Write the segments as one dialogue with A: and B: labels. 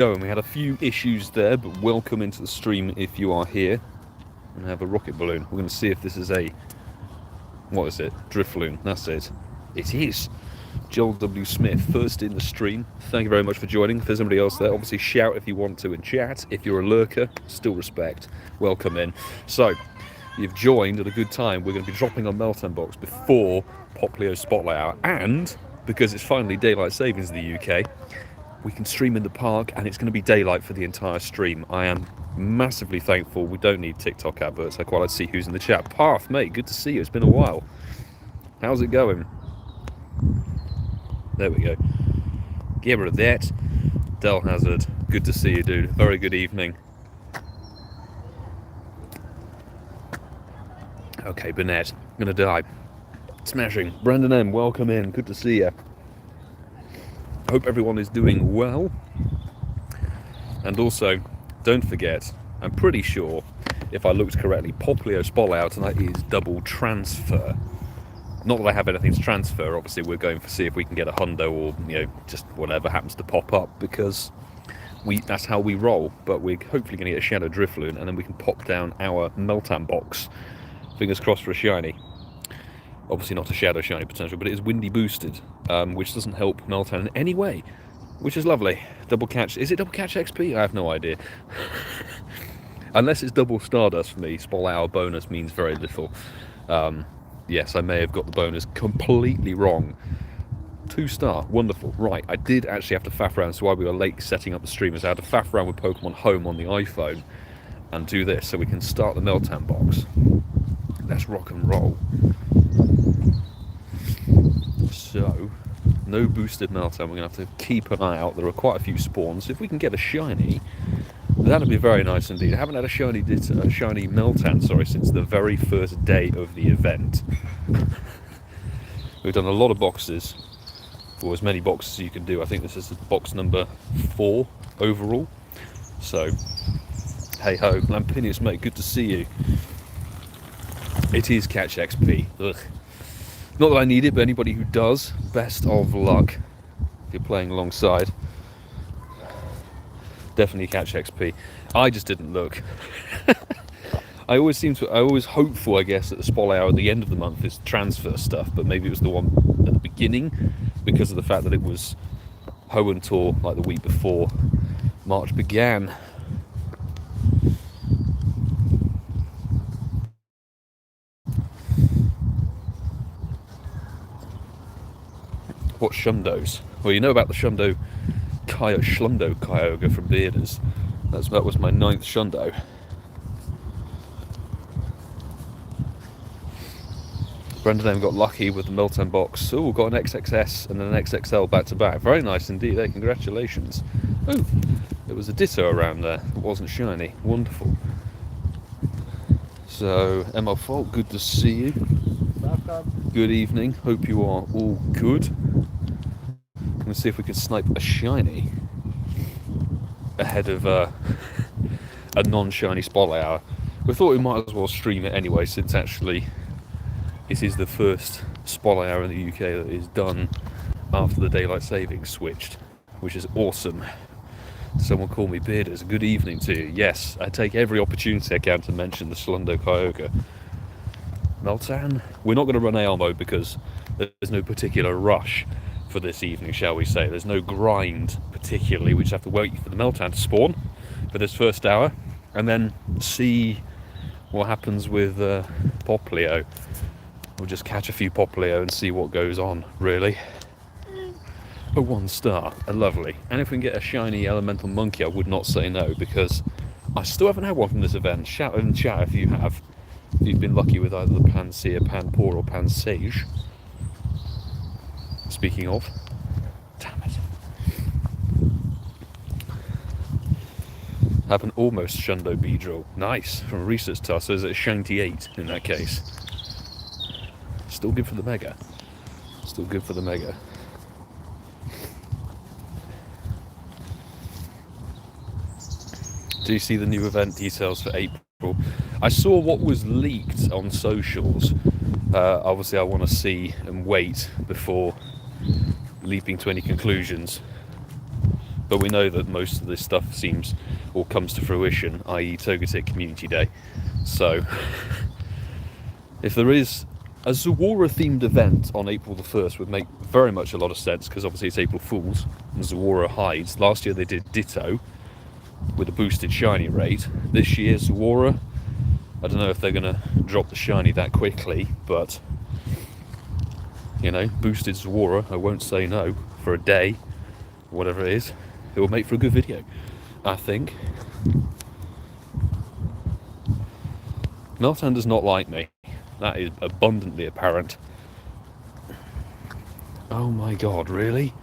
A: And we had a few issues there, but welcome into the stream if you are here. And have a rocket balloon. We're going to see if this is a, what is it? Driftloon. That's it. It is. Joel W. Smith, first in the stream. Thank you very much for joining. If there's anybody else there, obviously shout if you want to in chat. If you're a lurker, still respect. Welcome in. So, you've joined at a good time. We're going to be dropping our Meltan box before Popplio Spotlight Hour. And, because it's finally daylight savings in the UK, we can stream in the park and it's going to be daylight for the entire stream. I am massively thankful. We don't need TikTok adverts. I quite like to see who's in the chat. Path, mate, good to see you. It's been a while. How's it going? There we go. Get rid of that. Del Hazard, good to see you, dude. Very good evening. Okay, Burnett, I'm gonna die. Smashing. Brandon M, welcome in. Good to see you. Hope everyone is doing well. And also, don't forget, I'm pretty sure, if I looked correctly, Popplio Spotlight tonight is double transfer. Not that I have anything to transfer, obviously we're going to see if we can get a hundo or, you know, just whatever happens to pop up, because that's how we roll. But we're hopefully going to get a Shadow Driftloon, and then we can pop down our Meltan box. Fingers crossed for a shiny. Obviously not a Shadow Shiny potential, but it is windy boosted, which doesn't help Meltan in any way, which is lovely. Double catch, is it double catch XP? I have no idea. Unless it's double Stardust for me, Spotlight Hour bonus means very little. Yes, I may have got the bonus completely wrong. 2-star, wonderful. Right, I did actually have to faff around, so while we were late setting up the streamers, I had to faff around with Pokemon Home on the iPhone and do this so we can start the Meltan box. Let's rock and roll. So, no boosted Meltan, we're going to have to keep an eye out. There are quite a few spawns. If we can get a shiny, that'd be very nice indeed. I haven't had a shiny Meltan, sorry, since the very first day of the event. We've done a lot of boxes, or as many boxes as you can do. I think this is box number 4 overall. So, hey ho, Lampinius mate, good to see you. It is catch XP. Ugh. Not that I need it, but anybody who does, best of luck. If you're playing alongside, definitely catch XP. I just didn't look. I always hope for, I guess, that the Spotlight Hour at the end of the month is transfer stuff, but maybe it was the one at the beginning because of the fact that it was Hoenn Tour like the week before March began. What Shundos? Well, you know about the Shundo Schlundo Kyogre from Bearders. That was my 9th Shundo. Brendan then got lucky with the Meltan box. Oh, got an XXS and an XXL back to back. Very nice indeed. Hey, congratulations. Oh, there was a Ditto around there. It wasn't shiny. Wonderful. So, Emma Fault, good to see you. Welcome. Good evening. Hope you are all good. Let's see if we can snipe a shiny ahead of a non-shiny Spotlight Hour. We thought we might as well stream it anyway, since actually it is the first Spotlight Hour in the UK that is done after the daylight savings switched, which is awesome. Someone call me Bearders. Good evening to you. Yes, I take every opportunity I can to mention the Schlundo Kyogre. Meltan, we're not going to run AR mode because there's no particular rush for this evening, shall we say. There's no grind particularly. We just have to wait for the Meltan to spawn for this first hour and then see what happens with Popplio. We'll just catch a few Popplio and see what goes on, really. A 1-star, a lovely. And if we can get a shiny elemental monkey, I would not say no, because I still haven't had one from this event. Shout in the chat if you have. If you've been lucky with either the Panseer, Panpour or Pansage. Speaking of, damn it. I have an almost Shundo Beedrill. Nice, from a research task, so is it a Shanty 8 in that case? Still good for the Mega. Still good for the Mega. Do you see the new event details for April? I saw what was leaked on socials. Obviously I want to see and wait before leaping to any conclusions. but we know that most of this stuff seems or comes to fruition, i.e. Togetic Community Day. So if there is a Zuora themed event on April the 1st would make very much a lot of sense, because obviously it's April Fool's and Zuora hides. Last year they did Ditto with a boosted shiny rate. This year Zuora, I don't know if they're going to drop the shiny that quickly, but you know, boosted Zuora, I won't say no, for a day, whatever it is, it will make for a good video, I think. Meltan does not like me. That is abundantly apparent. Oh my god, really?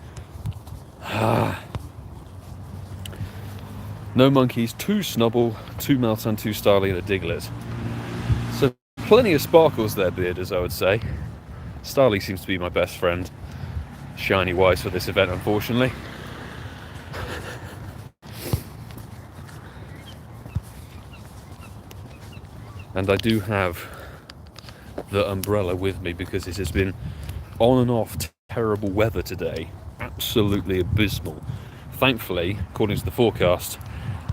A: No monkeys, 2 Snubble, 2 Meltan, 2 Starly and a Diglett. So plenty of sparkles there, Bearders, I would say. Starly seems to be my best friend, shiny wise, for this event, unfortunately. And I do have the umbrella with me because it has been on and off terrible weather today. Absolutely abysmal. Thankfully, according to the forecast,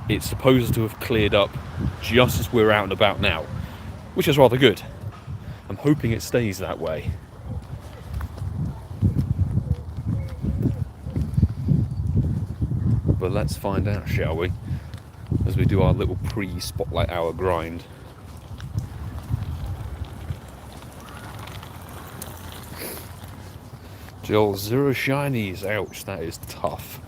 A: it's supposed to have cleared up just as we're out and about now, which is rather good. I'm hoping it stays that way. But let's find out, shall we? As we do our little pre-spotlight hour grind. Joel, 0 shinies. Ouch, that is tough.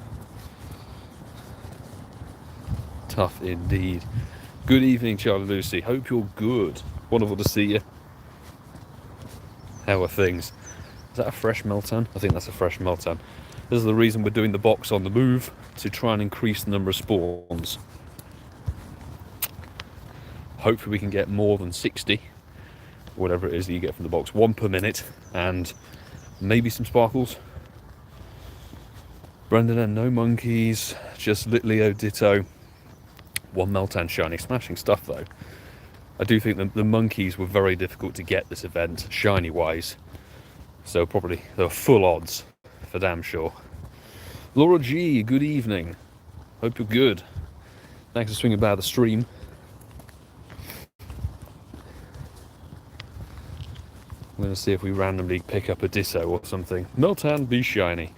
A: Tough indeed. Good evening, CharleyLucy. Hope you're good. Wonderful to see you. How are things? Is that a fresh Meltan? I think that's a fresh Meltan. This is the reason we're doing the box on the move, to try and increase the number of spawns. Hopefully we can get more than 60, whatever it is that you get from the box, 1 per minute, and maybe some sparkles. Brendan and no monkeys, just Leo Ditto, 1 Meltan shiny. Smashing stuff though. I do think the monkeys were very difficult to get this event, shiny wise, so probably there were full odds for damn sure. Laura G, good evening. Hope you're good. Thanks for swinging by the stream. I'm going to see if we randomly pick up a Ditto or something. Meltan, be shiny.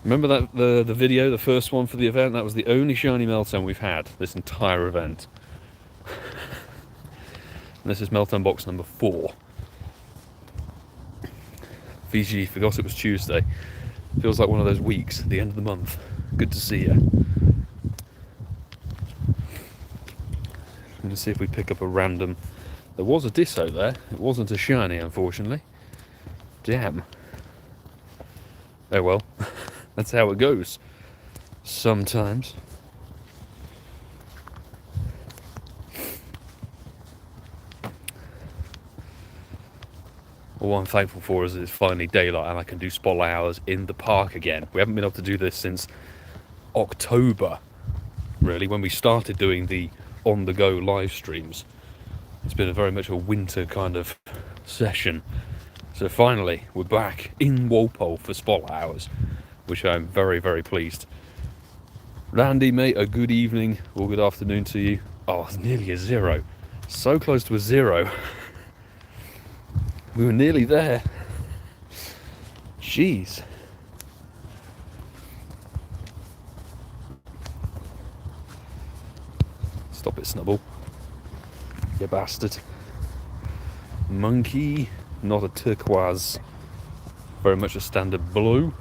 A: Remember that the video, the first one for the event? That was the only shiny Meltan we've had this entire event. And this is Meltan box number 4. VG, forgot it was Tuesday. Feels like one of those weeks at the end of the month. Good to see you. I'm going to see if we pick up a random... There was a Ditto there. It wasn't a shiny, unfortunately. Damn. Oh well. That's how it goes. Sometimes. Well, what I'm thankful for is it's finally daylight and I can do spotlight hours in the park again. We haven't been able to do this since October, really, when we started doing the on-the-go live streams. It's been very much a winter kind of session. So finally, we're back in Walpole for spotlight hours, which I'm very, very pleased. Randy, mate, a good evening or good afternoon to you. Oh, it's nearly a 0. So close to a 0. We were nearly there. Jeez. Stop it, Snubble. You bastard. Monkey, not a turquoise. Very much a standard blue.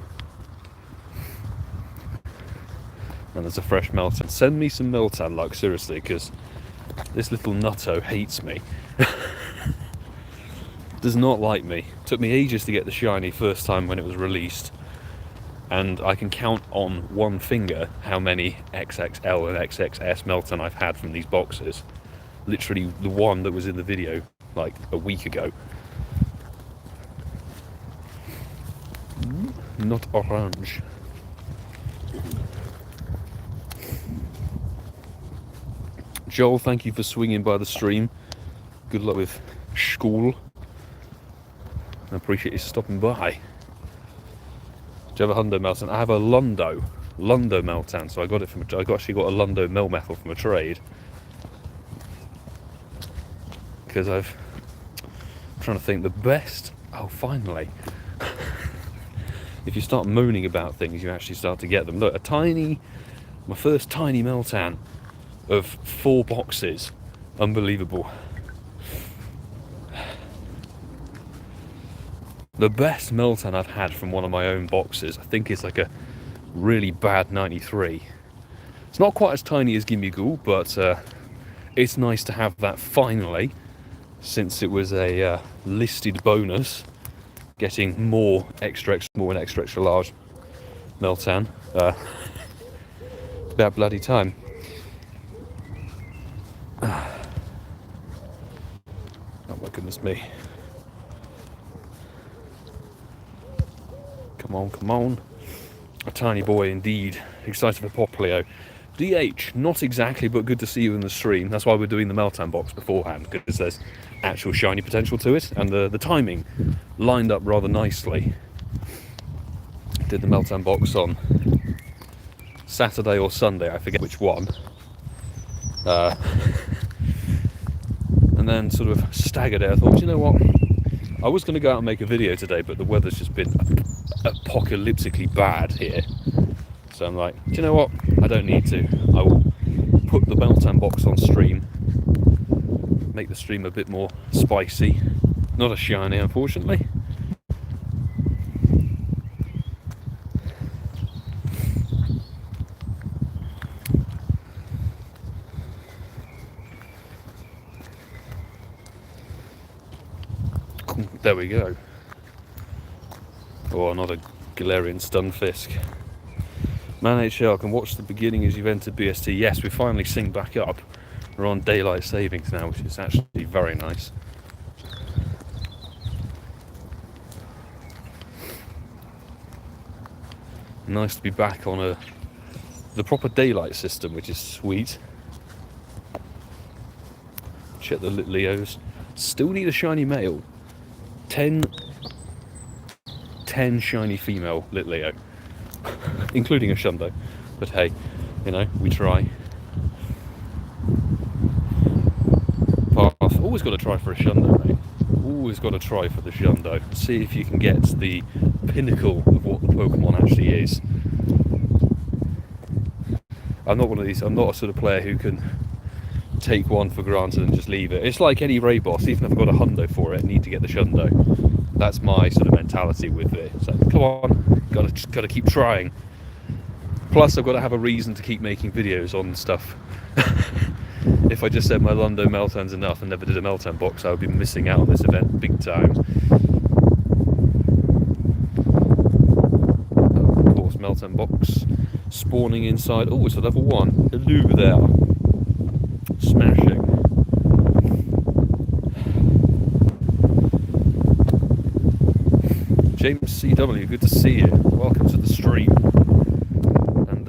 A: And there's a fresh Meltan. Send me some Meltan luck, seriously, because this little nutto hates me. Does not like me. Took me ages to get the shiny first time when it was released. And I can count on one finger how many XXL and XXS Meltan I've had from these boxes. Literally the one that was in the video like a week ago. Not orange. Joel, thank you for swinging by the stream. Good luck with school. I appreciate you stopping by. Do you have a Hundo Meltan? I have a Lundo Meltan. So I got it from. I actually got a Lundo Melmetal from a trade because I'm trying to think the best. Oh, finally! If you start moaning about things, you actually start to get them. Look, my first tiny Meltan of 4 boxes. Unbelievable. The best Meltan I've had from one of my own boxes, I think, is like a really bad 93. It's not quite as tiny as Gimme Ghoul, but it's nice to have that finally, since it was a listed bonus, getting more extra small and extra large Meltan. It's about bloody time. Oh my goodness me. Come on. A tiny boy indeed. Excited for Popplio. DH, not exactly, but good to see you in the stream. That's why we're doing the Meltan box beforehand, because there's actual shiny potential to it, and the timing lined up rather nicely. Did the Meltan box on Saturday or Sunday, I forget which one. And then sort of staggered it. I thought, you know what? I was going to go out and make a video today, but the weather's just been apocalyptically bad here. So I'm like, do you know what? I don't need to. I will put the Meltan box on stream, make the stream a bit more spicy. Not a shiny, unfortunately. There we go. Oh, not a Galarian Stunfisk. Man HL can watch the beginning as you've entered BST. Yes, we finally synced back up. We're on daylight savings now, which is actually very nice. Nice to be back on the proper daylight system, which is sweet. Check the Leos. Still need a shiny male. 10 shiny female Litleo, including a Shundo, but hey, you know, we try. Path, always got to try for a Shundo, mate. Always got to try for the Shundo. See if you can get the pinnacle of what the Pokemon actually is. I'm not one of these. I'm not a sort of player who can take one for granted and just leave it. It's like any raid boss. Even if I've got a Hundo for it, I need to get the Shundo. That's my sort of mentality with it. So come on, gotta keep trying. Plus, I've got to have a reason to keep making videos on stuff. If I just said my Lundo Meltan's enough and never did a Meltan box, I would be missing out on this event big time. Of course, Meltan box spawning inside. Oh, it's a level 1. Hello there. Smashing. James CW, good to see you. Welcome to the stream. And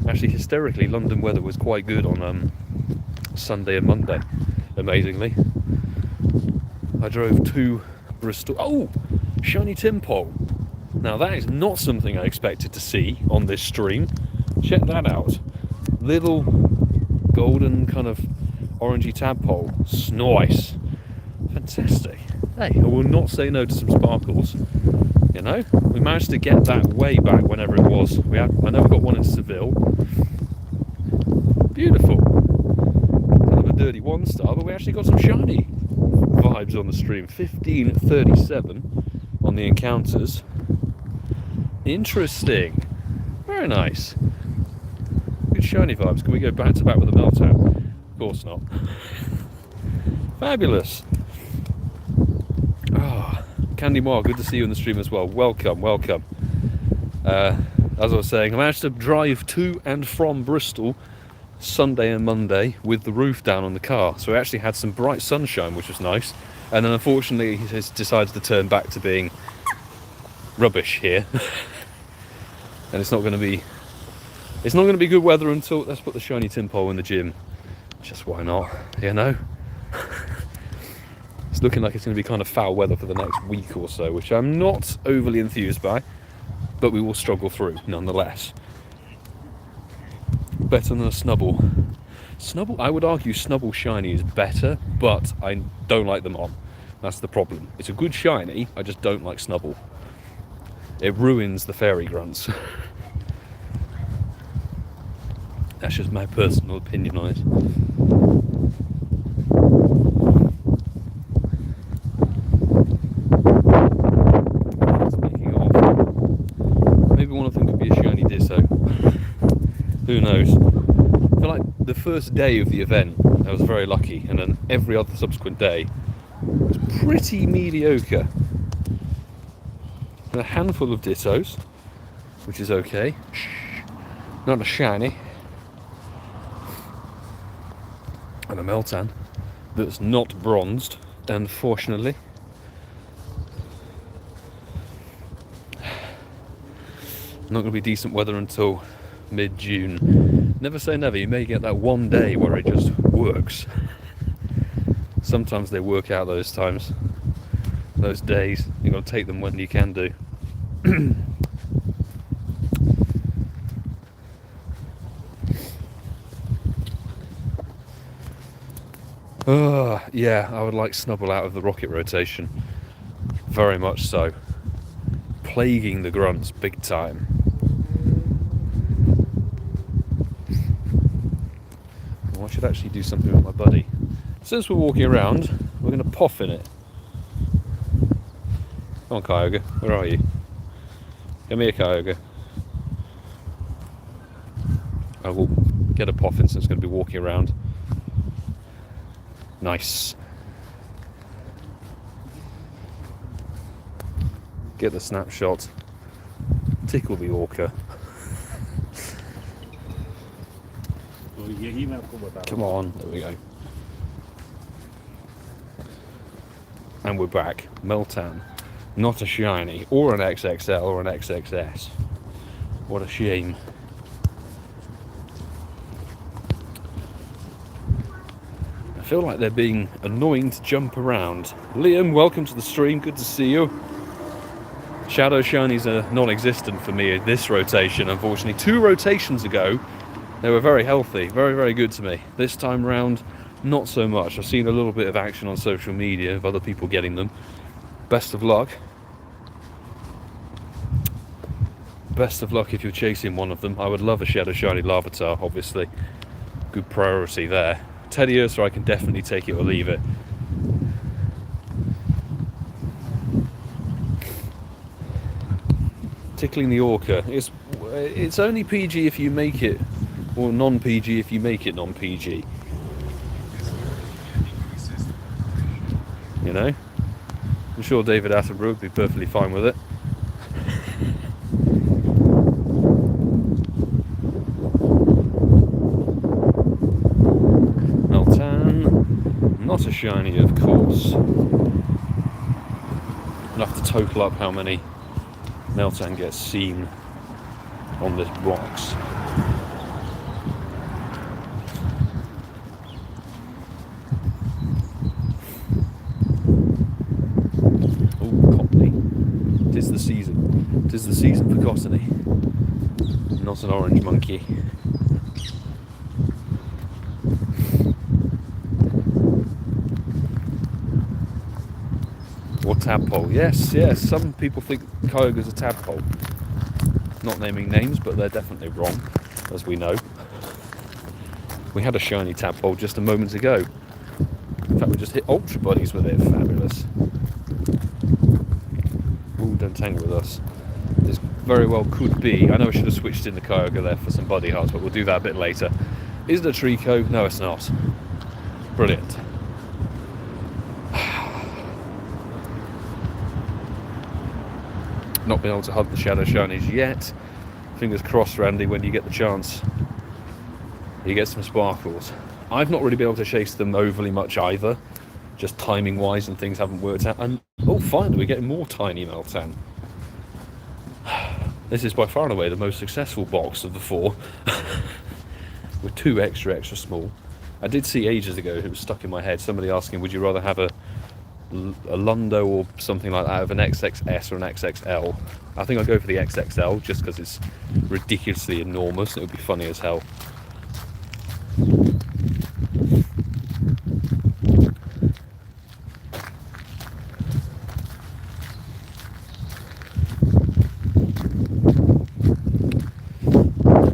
A: actually, hysterically, London weather was quite good on Sunday and Monday, amazingly. I drove to Bristol. Oh, shiny Tympole. Now that is not something I expected to see on this stream. Check that out. Little golden kind of orangey tadpole. Snice. Fantastic. Hey, I will not say no to some sparkles. You know, we managed to get that way back whenever it was. I know we got one in Seville. Beautiful. Kind of a dirty 1-star, but we actually got some shiny vibes on the stream. 1537 on the encounters. Interesting. Very nice. Good shiny vibes. Can we go back to back with a Meltan? Of course not. Fabulous. Candy Moore, good to see you in the stream as well. Welcome. As I was saying, I managed to drive to and from Bristol Sunday and Monday with the roof down on the car. So we actually had some bright sunshine, which was nice. And then unfortunately, he has decided to turn back to being rubbish here. And it's not going to be good weather until, let's put the shiny Tympole in the gym. Just why not, you know? It's looking like it's going to be kind of foul weather for the next week or so, which I'm not overly enthused by. but we will struggle through nonetheless. Better than a Snubble. Snubble, I would argue Snubble Shiny is better, but I don't like them on. That's the problem. It's a good shiny, I just don't like Snubble. It ruins the fairy grunts. That's just my personal opinion on it. Speaking of, maybe one of them could be a shiny Ditto. Who knows? I feel like the first day of the event I was very lucky, and then every other subsequent day was pretty mediocre. And a handful of Dittos, which is okay. Not a shiny. And a Meltan that's not bronzed, unfortunately. Not going to be decent weather until mid-June. Never say never, you may get that one day where it just works. Sometimes they work out those times, those days. You've got to take them when you can do. Yeah, I would like Snubble out of the rocket rotation. Very much so. Plaguing the grunts big time. Well, I should actually do something with my buddy. Since we're walking around, we're going to poff in it. Come on, Kyogre, where are you? Come here, Kyogre. I will get a poff in since it's going to be walking around. Nice. Get the snapshot. Tickle the orca. Come on, there we go. And we're back. Meltan. Not a shiny, or an XXL, or an XXS. What a shame. I feel like they're being annoying to jump around. Liam, welcome to the stream, good to see you. Shadow shinies are non-existent for me this rotation, unfortunately. 2 rotations ago, they were very healthy, very, very good to me. This time round, not so much. I've seen a little bit of action on social media of other people getting them. Best of luck. Best of luck if you're chasing one of them. I would love a Shadow Shiny Larvitar, obviously. Good priority there. Teddy Ursa, I can definitely take it or leave it. Tickling the orca. It's only PG if you make it, or non-PG if you make it non-PG. You know? I'm sure David Attenborough would be perfectly fine with it. Meltan, not a shiny, of course. I'll have to total up how many Meltan gets seen on this box. Tis the season. Tis the season for cottony. Not an orange monkey. Or tadpole. Yes, yes. Some people think Kyogre's a tadpole. Not naming names, but they're definitely wrong, as we know. We had a shiny tadpole just a moment ago. In fact, we just hit Ultra Buddies with it. Fabulous. Ooh, don't tangle with us. This very well could be. I know I should have switched in the Kyogre there for some Buddy Hearts, but we'll do that a bit later. Is it a Trico? No, it's not. Brilliant. Not been able to hug the Shadow Shinies yet. Fingers crossed, Randy, when you get the chance, you get some sparkles. I've not really been able to chase them overly much either, just timing wise, and things haven't worked out. And oh, finally we're getting more tiny Meltan. This is by far and away the most successful box of the 4 with 2 extra small. I did see ages ago, it was stuck in my head, somebody asking would you rather have a a Lundo or something like that of an XXS or an XXL. I think I'll go for the XXL just because it's ridiculously enormous. It would be funny as hell. There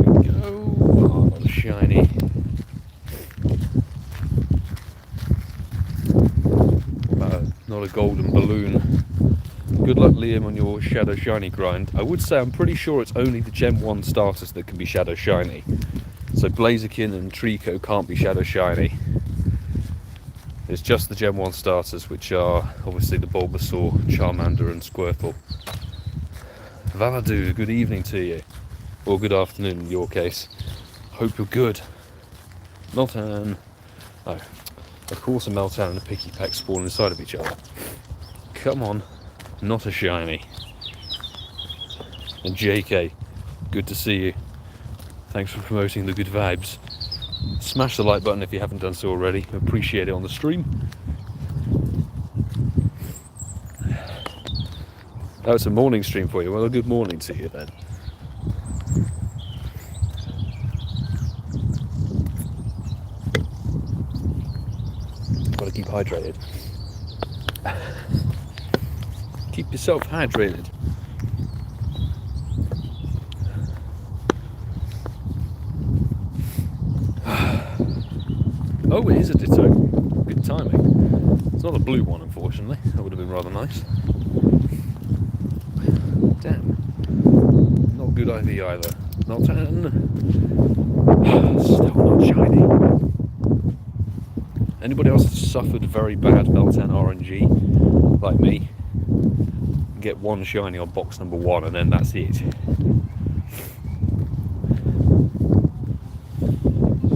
A: we go. Oh, not a shiny. Not a golden balloon. Good luck, Liam, on your Shadow Shiny grind. I would say I'm pretty sure it's only the Gen 1 starters that can be Shadow Shiny. So Blaziken and Trico can't be Shadow Shiny. It's just the Gen 1 starters, which are obviously the Bulbasaur, Charmander and Squirtle. Valadu, good evening to you. Or good afternoon in your case. Hope you're good. Meltan. Oh, of course a Meltan and a Picky Peck spawn inside of each other. Come on. Not a shiny. And JK, good to see you. Thanks for promoting the good vibes. Smash the like button if you haven't done so already. Appreciate it on the stream. Oh, it's a morning stream for you. Well, a good morning to you then. Gotta keep hydrated. Keep yourself hydrated. Oh, it is a Ditto. Good timing. It's not a blue one, unfortunately. That would have been rather nice. Damn. Not good IV either. Not still not shiny. Anybody else that's suffered very bad Meltan RNG, like me, get one shiny on box number 1 and then that's it.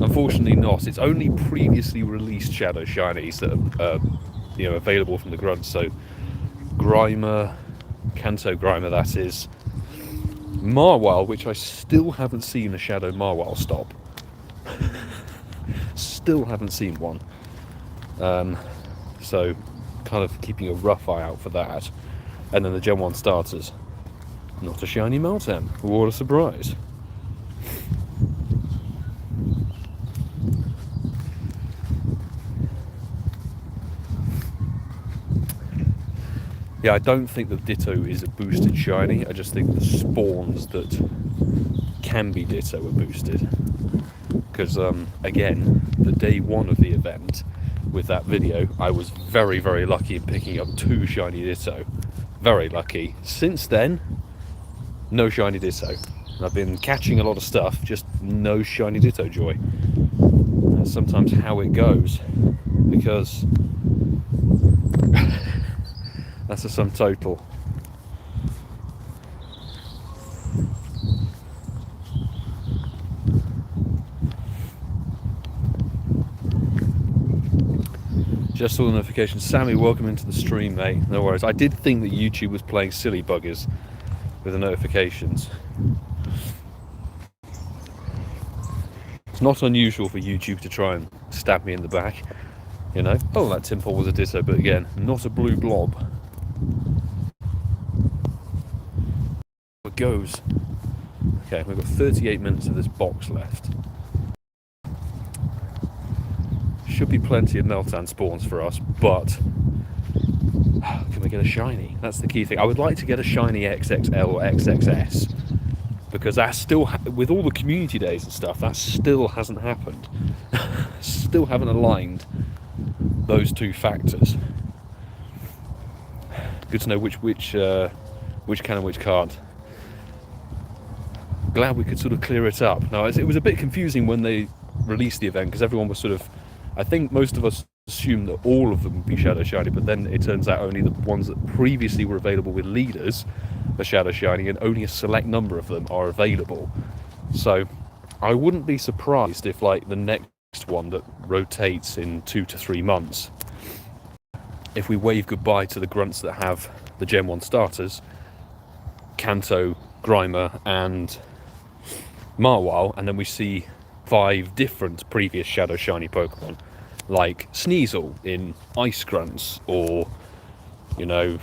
A: Unfortunately not. It's only previously released Shadow Shinies that are available from the grunts. So Grimer, Kanto Grimer that is, Marwile, which I still haven't seen a Shadow Marwile stop. Still haven't seen one. So kind of keeping a rough eye out for that. And then the Gen 1 starters. Not a Shiny Meltan. What a surprise. Yeah, I don't think the Ditto is a boosted shiny. I just think the spawns that can be Ditto are boosted. Because, again, the day 1 of the event, with that video, I was very, very lucky in picking up 2 shiny Ditto. Very lucky. Since then, no shiny Ditto. And I've been catching a lot of stuff, just no shiny Ditto joy. That's sometimes how it goes. Because that's a sum total. Just saw the notification. Sammy, welcome into the stream, mate. No worries. I did think that YouTube was playing silly buggers with the notifications. It's not unusual for YouTube to try and stab me in the back. You know? Oh, that Timple was a Ditto, but again, not a blue blob. It goes. Okay, we've got 38 minutes of this box left. Should be plenty of Meltan spawns for us, but can we get a shiny? That's the key thing. I would like to get a shiny XXL or XXS, because that's still, with all the community days and stuff, that still hasn't happened. Still haven't aligned those two factors. Good to know which can and which can't. Glad we could sort of clear it up. Now, it was a bit confusing when they released the event, because everyone was sort of, I think most of us assumed that all of them would be Shadow Shiny, but then it turns out only the ones that previously were available with leaders are Shadow Shiny, and only a select number of them are available. So I wouldn't be surprised if, like, the next one that rotates in 2 to 3 months, if we wave goodbye to the grunts that have the Gen 1 starters, Kanto, Grimer and Marwile, and then we see 5 different previous Shadow Shiny Pokemon, like Sneasel in Ice Grunts, or You know,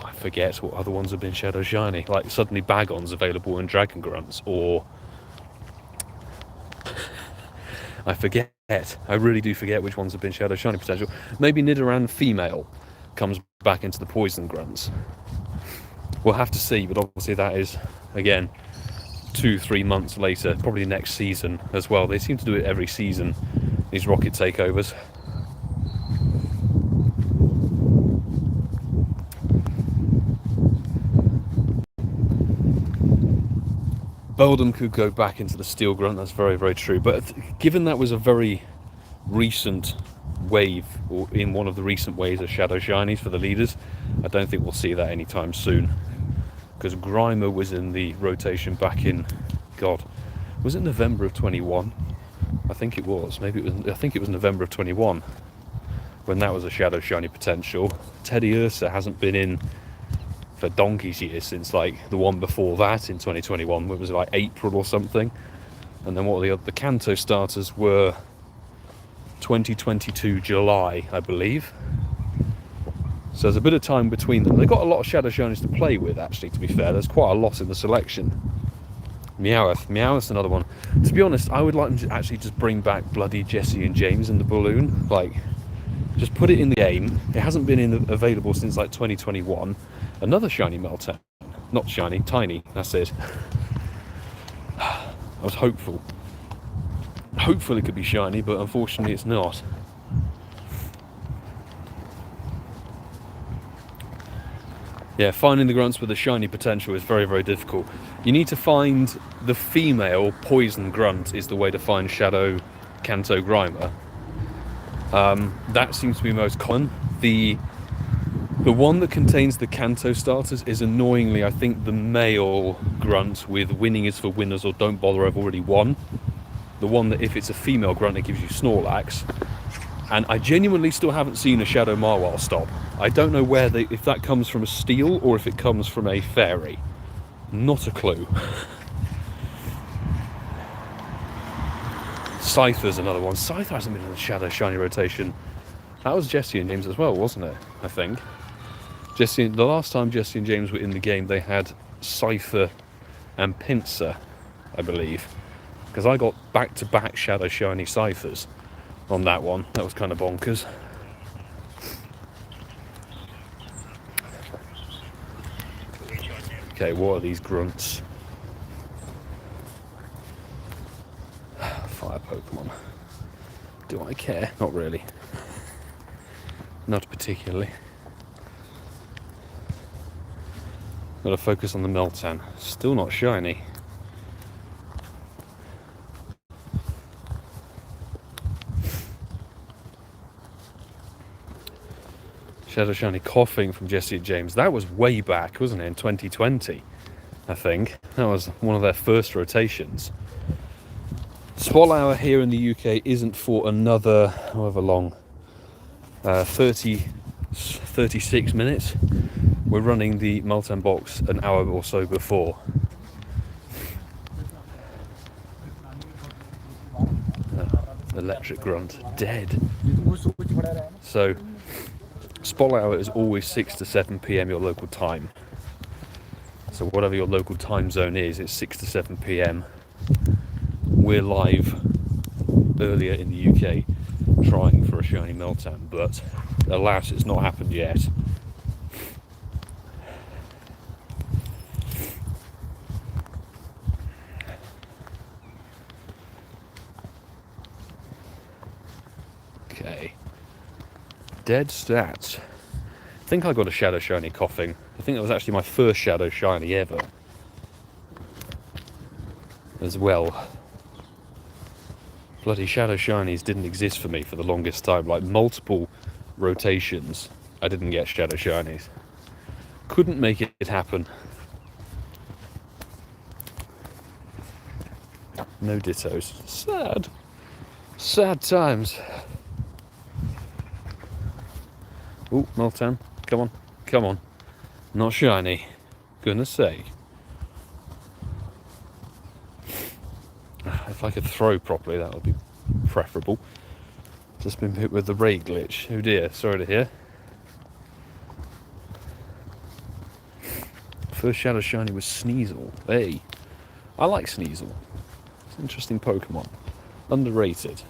A: I forget what other ones have been shadow shiny. Like suddenly Bagon's available in Dragon Grunts, or I forget. I really do forget which ones have been shadow shiny potential. Maybe Nidoran female comes back into the poison grunts. We'll have to see, but obviously that is, again, 2-3 months later, probably next season as well. They seem to do it every season, these rocket takeovers. Beldum could go back into the steel grunt, that's very, very true. But given that was a very recent wave, or in one of the recent waves of shadow shinies for the leaders, I don't think we'll see that anytime soon. Because Grimer was in the rotation back in, God, was it November of 21? I think it was. Maybe it was. I think it was November of 21 when that was a shadow shiny potential. Teddy Ursa hasn't been in for donkey's years since like the one before that in 2021. It was like April or something. And then what were the Kanto starters were 2022 July, I believe. So there's a bit of time between them. They've got a lot of shadow shinies to play with, actually, to be fair. There's quite a lot in the selection. Meowth's another one. To be honest, I would like them to actually just bring back bloody Jesse and James in the balloon. Like, just put it in the game. It hasn't been available since like 2021. Another shiny Meltan. Not shiny, tiny, that's it. I was hopeful. Hopefully it could be shiny, but unfortunately it's not. Yeah, finding the grunts with a shiny potential is very, very difficult. You need to find the female poison grunt is the way to find Shadow Kanto Grimer. That seems to be most common. The one that contains the Kanto starters is annoyingly, I think, the male grunt with winning is for winners or don't bother, I've already won. The one that if it's a female grunt, it gives you Snorlax. And I genuinely still haven't seen a Shadow Marwile stop. I don't know if that comes from a steel or if it comes from a fairy. Not a clue. Scyther's another one. Scyther hasn't been in the Shadow Shiny rotation. That was Jesse and James as well, wasn't it? I think. The last time Jesse and James were in the game, they had Scyther and Pinsir, I believe. Because I got back-to-back Shadow Shiny Scythers on that one. That was kind of bonkers. Okay, what are these grunts? Fire Pokemon. Do I care? Not really. Not particularly. Gotta focus on the Meltan. Still not shiny. Shadow Shiny Coughing from Jesse and James. That was way back, wasn't it? In 2020, I think. That was one of their first rotations. Swallow Hour here in the UK isn't for another, however long, 36 minutes. We're running the Meltan box an hour or so before. Electric Grunt, dead. So, Spotlight Hour is always 6 to 7 PM your local time. So whatever your local time zone is, it's 6 to 7 PM. We're live earlier in the UK trying for a shiny Meltan, but alas, it's not happened yet. Okay. Dead stats. I think I got a Shadow Shiny Coughing. I think that was actually my first Shadow Shiny ever. As well. Bloody Shadow Shinies didn't exist for me for the longest time. Like multiple rotations, I didn't get Shadow Shinies. Couldn't make it happen. No dittos. Sad. Sad times. Ooh, Meltan. Come on. Come on. Not shiny. Goodness sake. If I could throw properly, that would be preferable. Just been hit with the ray glitch. Oh dear, sorry to hear. First Shadow Shiny was Sneasel. Hey, I like Sneasel. It's an interesting Pokemon. Underrated.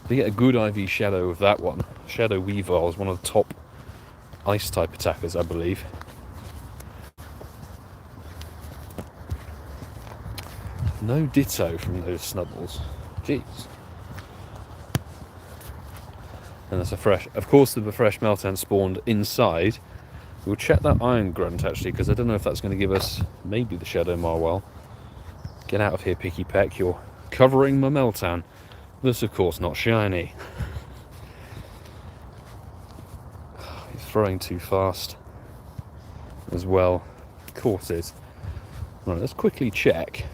A: They get a good IV Shadow with that one. Shadow Weavile is one of the top Ice-type attackers, I believe. No Ditto from those Snubbles. Jeez. And that's a fresh... Of course, the fresh Meltan spawned inside. We'll check that Iron Grunt, actually, because I don't know if that's going to give us maybe the Shadow Marwell. Get out of here, Picky Peck. You're covering my Meltan. That's, of course, not shiny. He's throwing too fast as well. Of course it is. Right, let's quickly check.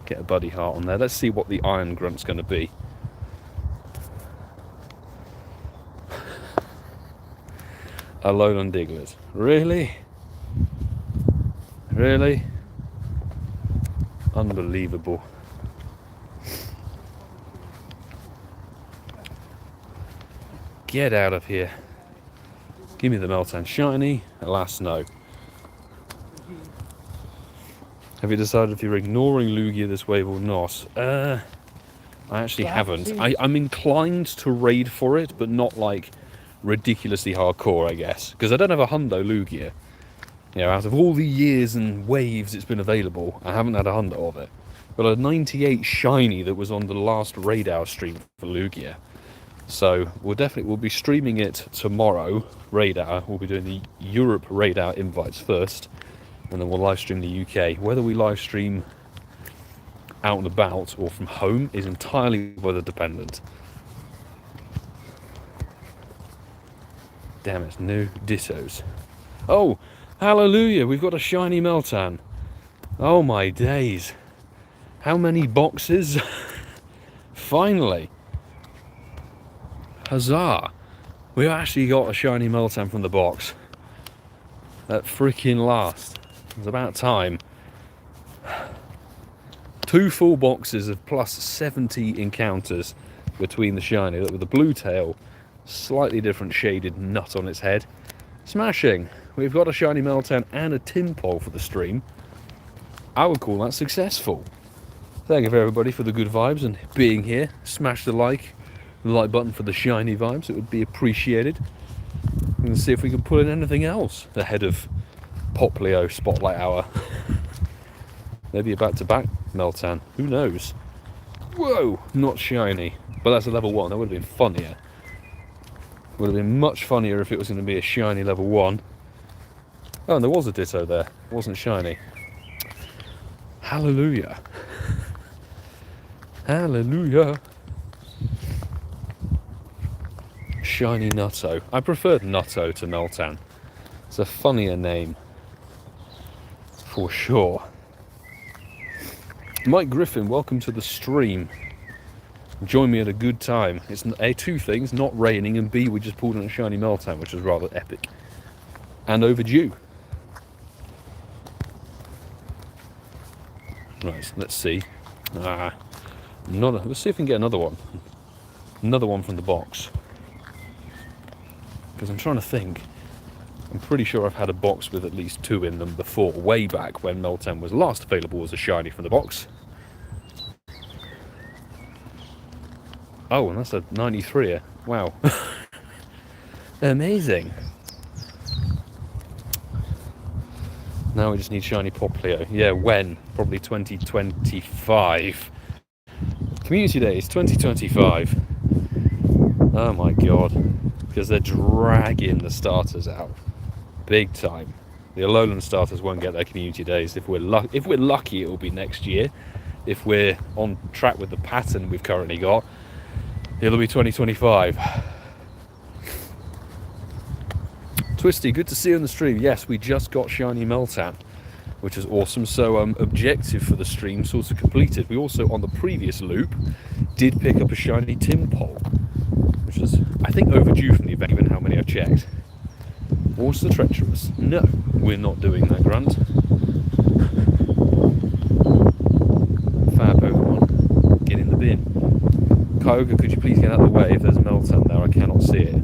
A: Get a Buddy Heart on there. Let's see what the Iron Grunt's going to be. Alone on Diglett. Really? Really? Unbelievable. Get out of here. Give me the Meltan Shiny. Alas, no. Have you decided if you're ignoring Lugia this wave or not? I actually haven't. I'm inclined to raid for it, but not like ridiculously hardcore, I guess. Because I don't have a Hundo Lugia. You know, out of all the years and waves it's been available, I haven't had a Hundo of it. But a 98 Shiny that was on the last Raid Hour stream for Lugia. So we'll be streaming it tomorrow, Raid Hour. We'll be doing the Europe Raid Hour invites first, and then we'll live stream the UK. Whether we live stream out and about or from home is entirely weather dependent. Damn it, no Dittos. Oh! Hallelujah, we've got a Shiny Meltan. Oh my days. How many boxes? Finally. Huzzah. We've actually got a Shiny Meltan from the box. At freaking last. It's about time. 2 full boxes of plus 70 encounters between the Shiny. Look, with the blue tail, slightly different shaded nut on its head. Smashing. We've got a Shiny Meltan and a Timpole for the stream. I would call that successful. Thank you for everybody for the good vibes and being here. Smash the like button for the shiny vibes. It would be appreciated. And see if we can pull in anything else ahead of Popplio Spotlight Hour. Maybe a back-to-back Meltan. Who knows? Whoa! Not shiny. But that's a level 1. That would have been funnier. Would have been much funnier if it was going to be a shiny level 1. Oh, and there was a Ditto there. It wasn't shiny. Hallelujah. Hallelujah. Shiny Nutto. I preferred Nutto to Meltan. It's a funnier name. For sure. Mike Griffin, welcome to the stream. Join me at a good time. It's A, 2 things, not raining, and B, we just pulled in a Shiny Meltan, which was rather epic. And overdue. Right, let's see. Let's see if we can get another one. Another one from the box. Because I'm trying to think. I'm pretty sure I've had a box with at least 2 in them before, way back when Meltan was last available as a shiny from the box. Oh, and that's a 93er. Wow. Amazing. Now we just need shiny Popplio. Yeah, when? Probably 2025. Community Days, 2025. Oh my god. Because they're dragging the starters out. Big time. The Alolan starters won't get their Community Days. If we're lucky, it will be next year. If we're on track with the pattern we've currently got, it'll be 2025. Twisty, good to see you on the stream. Yes, we just got Shiny Meltan, which is awesome. So objective for the stream sort of completed. We also, on the previous loop, did pick up a Shiny Timpole, which is, I think, overdue from the event, given how many I've checked. What's the treacherous? No, we're not doing that, Grunt. Fab Pokemon, get in the bin. Kyogre, could you please get out of the way? If there's a Meltan there, I cannot see it.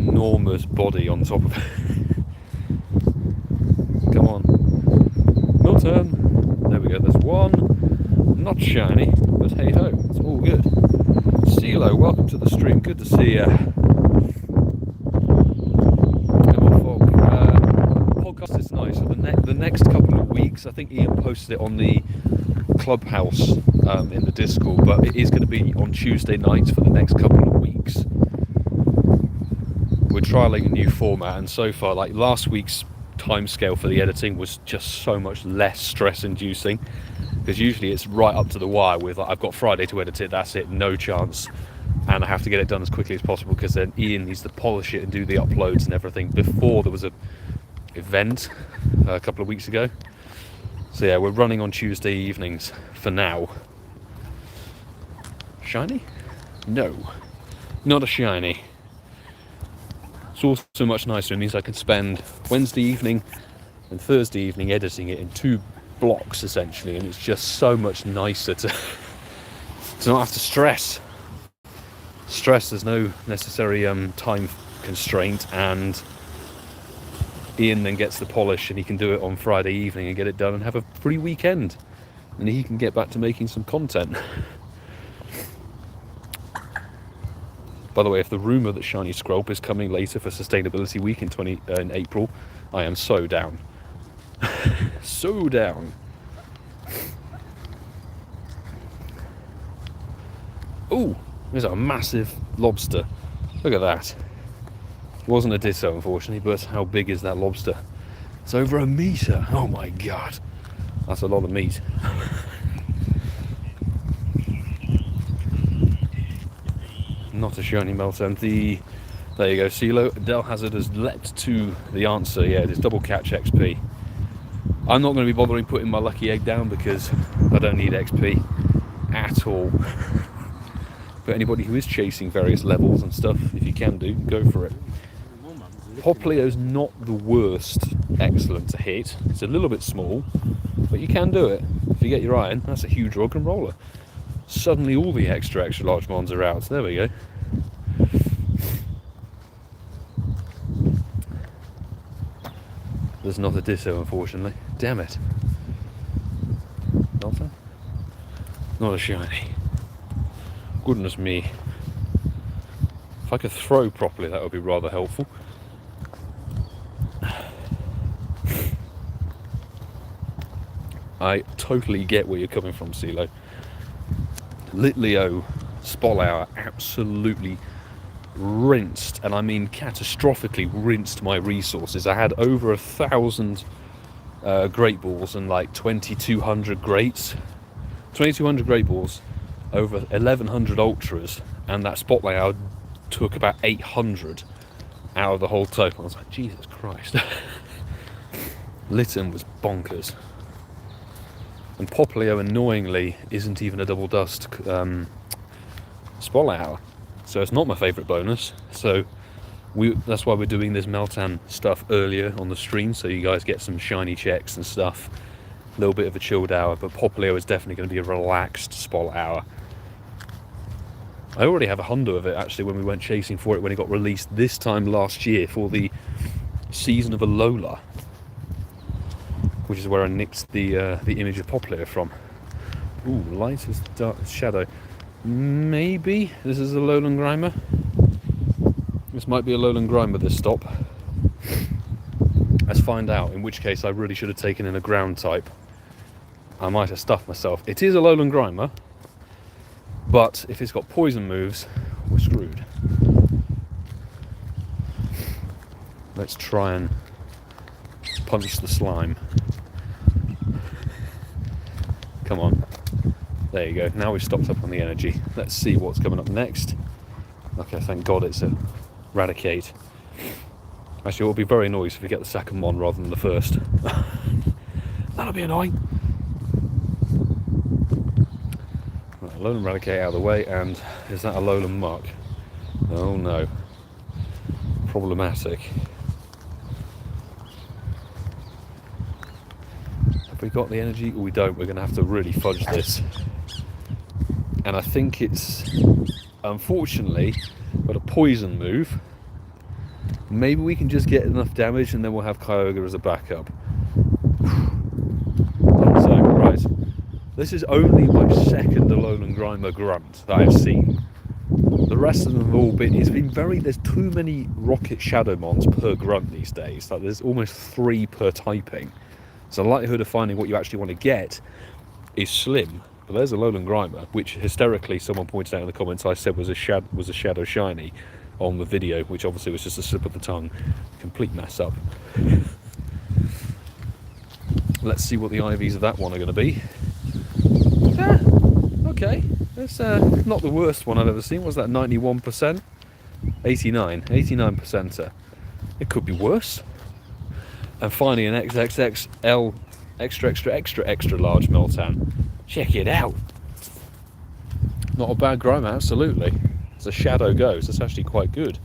A: enormous body on top of it. Come on. Milton. There we go, there's one. Not shiny, but hey ho, it's all good. CeeCeeismad, welcome to the stream. Good to see you. Podcast is nice. So the next couple of weeks, I think Ian posted it on the Clubhouse in the Discord, but it is going to be on Tuesday nights for the next couple of weeks. We're trialing a new format, and so far, like last week's timescale for the editing was just so much less stress-inducing, because usually it's right up to the wire with like, I've got Friday to edit it, that's it, no chance, and I have to get it done as quickly as possible because then Ian needs to polish it and do the uploads and everything before there was a event a couple of weeks ago. So yeah, we're running on Tuesday evenings for now. Shiny? No, not a shiny. It's also much nicer. It means I can spend Wednesday evening and Thursday evening editing it in 2 blocks essentially, and it's just so much nicer to not have to stress. There's no necessary time constraint, and Ian then gets the polish and he can do it on Friday evening and get it done and have a free weekend, and he can get back to making some content. By the way, if the rumour that Shiny Scrolp is coming later for Sustainability Week in April, I am so down. So down. Ooh, there's a massive lobster. Look at that. Wasn't a ditto, unfortunately, but how big is that lobster? It's over 1 metre. Oh my god. That's a lot of meat. Not a shiny Meltan. There you go, CeeCeeismad. Del Hazard has leapt to the answer. Yeah, it is double catch XP. I'm not going to be bothering putting my lucky egg down because I don't need XP at all. But anybody who is chasing various levels and stuff, if you can do, go for it. Popplio's not the worst excellent to hit. It's a little bit small, but you can do it. If you get your eye in, that's a huge rock and roller. Suddenly all the extra large mons are out. There we go. There's not a ditto, unfortunately. Damn it. Nothing? Not a shiny. Goodness me. If I could throw properly, that would be rather helpful. I totally get where you're coming from, CeeCeeismad. Litleo Spotlight absolutely rinsed, and I mean catastrophically rinsed my resources. I had over 1,000 great balls and like 2,200 greats, 2,200 great balls, over 1,100 ultras, and that Spotlight hour took about 800 out of the whole total. I was like, Jesus Christ. Lytton was bonkers. And Popplio, annoyingly, isn't even a double dust Spotlight hour, so it's not my favourite bonus. So that's why we're doing this Meltan stuff earlier on the stream, so you guys get some shiny checks and stuff. A little bit of a chilled hour, but Popplio is definitely going to be a relaxed Spotlight hour. I already have a Hundo of it actually when we went chasing for it when it got released this time last year for the season of Alola, which is where I nicked the image of Popplio from. Ooh, light as dark shadow. Maybe this is a Lowland Grimer. This might be a Lowland Grimer, this stop. Let's find out, in which case I really should have taken in a ground type. I might have stuffed myself. It is a Lowland Grimer, but if it's got poison moves, we're screwed. Let's try and punch the slime. Come on. There you go. Now we've stocked up on the energy. Let's see what's coming up next. Okay, thank God it's a Raticate. Actually, it will be very annoying if we get the second one rather than the first. That'll be annoying. Right, Lowland Raticate out of the way, and is that a Lowland Muck? Oh no. Problematic. Have we got the energy? We don't. We're going to have to really fudge this. And I think it's, unfortunately, got a poison move. Maybe we can just get enough damage and then we'll have Kyogre as a backup. So, right. This is only my second Alolan Grimer grunt that I've seen. The rest of them have all been... there's too many Rocket Shadowmons per grunt these days. Like, there's almost 3 per typing. So the likelihood of finding what you actually want to get is slim. But there's Alolan Grimer, which hysterically someone pointed out in the comments I said was a Shadow Shiny on the video, which obviously was just a slip of the tongue. Complete mess up. Let's see what the IVs of that one are going to be. Okay, that's not the worst one I've ever seen. Was that 91%? 89%. It could be worse. And finally an XXXL extra large Meltan. Check it out. Not a bad Grimer, absolutely. As a shadow goes, that's actually quite good.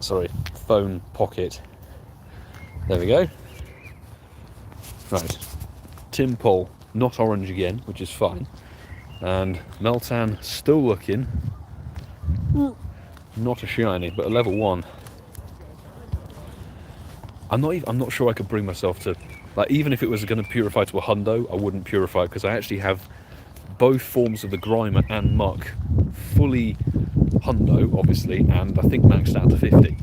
A: Sorry, phone pocket. There we go. Right. Tympole, not orange again, which is fine. And Meltan still looking. Not a shiny, but a level 1. I'm not sure I could bring myself to, like, even if it was going to purify to a Hundo, I wouldn't purify because I actually have both forms of the Grimer and Muck fully Hundo, obviously, and I think maxed out to 50.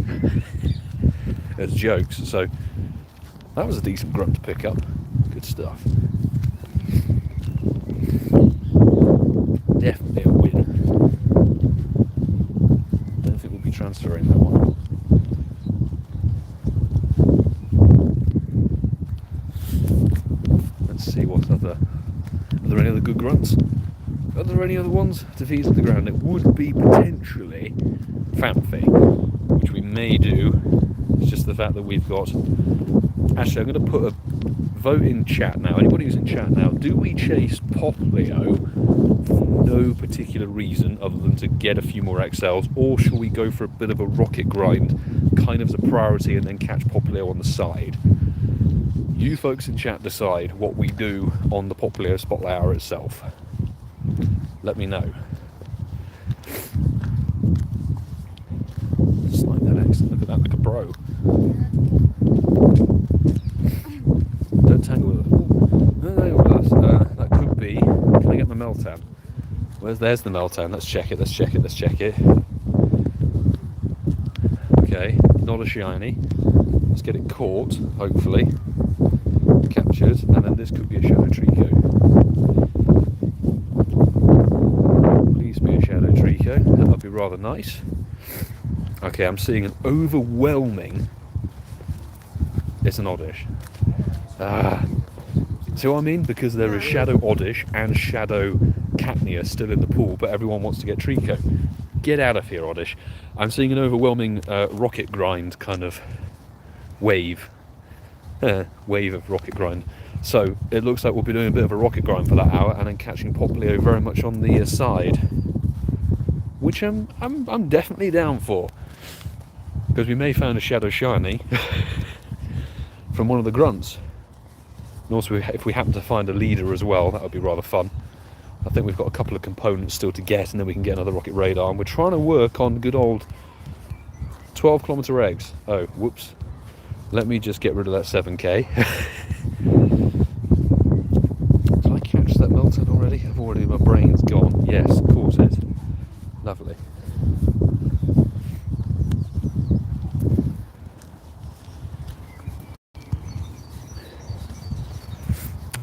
A: As jokes, so that was a decent grunt to pick up. Good stuff. Definitely a win. Don't think we'll be transferring that one. Let's see what other... Are there any other good grunts? Are there any other ones? Defeats at the ground. It would be potentially Famfi, which we may do. It's just the fact that we've got... Actually, I'm going to put a vote in chat now. Anybody who's in chat now, do we chase Popplio for no particular reason other than to get a few more XLs, or shall we go for a bit of a rocket grind, kind of as a priority, and then catch Popplio on the side? You folks in chat decide what we do on the Popplio Spotlight hour itself. Let me know. Slide that accent. Look at that, like a bro. Don't tangle with it. No, that could be. Can I get my Meltan? There's the Meltan. Let's check it. Let's check it. Okay, not a shiny. Let's get it caught, hopefully. Captured, and then this could be a Shadow Trico. Please be a Shadow Trico. That would be rather nice. Okay, I'm seeing an overwhelming... It's an Oddish. See what I mean? Because there is Shadow Oddish and Shadow Catnia still in the pool, but everyone wants to get Trico. Get out of here, Oddish. I'm seeing an overwhelming rocket grind kind of wave. Wave of rocket grind. So it looks like we'll be doing a bit of a rocket grind for that hour, and then catching Popplio very much on the side, which I'm definitely down for, because we may find a Shadow Shiny from one of the grunts. And also, if we happen to find a leader as well, that would be rather fun. I think we've got a couple of components still to get, and then we can get another rocket radar. And we're trying to work on good old 12-kilometer eggs. Oh, whoops. Let me just get rid of that 7k. Did I catch that Meltan already? My brain's gone. Yes, caught it. Lovely.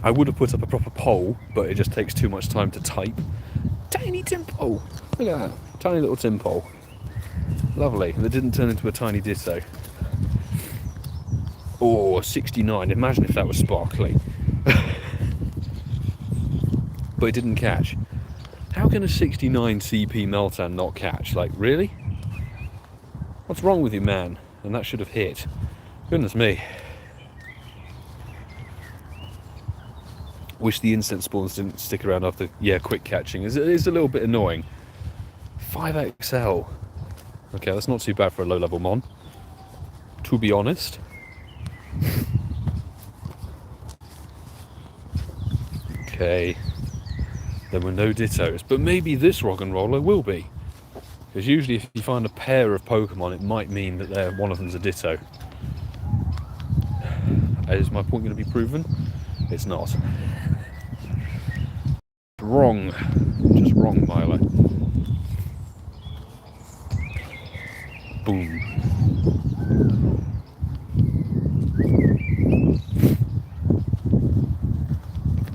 A: I would have put up a proper poll, but it just takes too much time to type. Tiny Tympole! Look at that. Tiny little Tympole. Lovely. That didn't turn into a tiny Ditto. Oh, 69. Imagine if that was sparkly. But it didn't catch. How can a 69 CP Meltan not catch? Like, really? What's wrong with you, man? And that should have hit. Goodness me. Wish the instant spawns didn't stick around after, quick catching. It is a little bit annoying. 5XL. Okay, that's not too bad for a low-level mon, to be honest. Okay. there were no dittos. But maybe this rock and roller will be. Because usually if you find a pair of Pokemon, it might mean that one of them's a ditto. Is my point going to be proven? It's not. Wrong. Just wrong, Milo. Boom.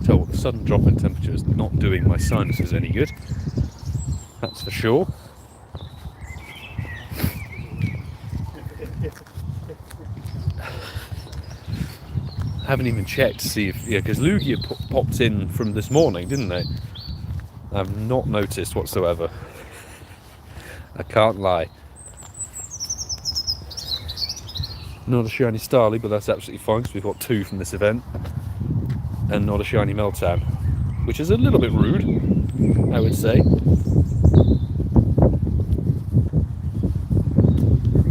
A: Tell what, the sudden drop in temperature is not doing my sinuses any good. That's for sure. Haven't even checked to see if, because Lugia popped in from this morning, didn't they? I've not noticed whatsoever. I can't lie. Not a shiny Starly, but that's absolutely fine because we've got 2 from this event. And not a shiny Meltan, which is a little bit rude, I would say.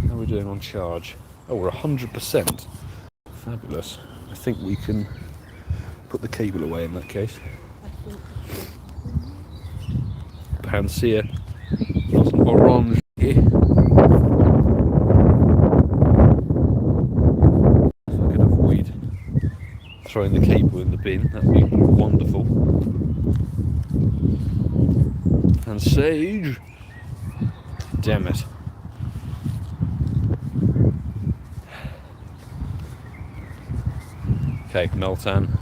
A: How are we doing on charge? Oh, we're 100%. Fabulous. I think we can put the cable away in that case. Panacea. Got some orange here. If I could avoid throwing the cable in the bin, that'd be wonderful. And Sage. Damn it. Okay, Meltan.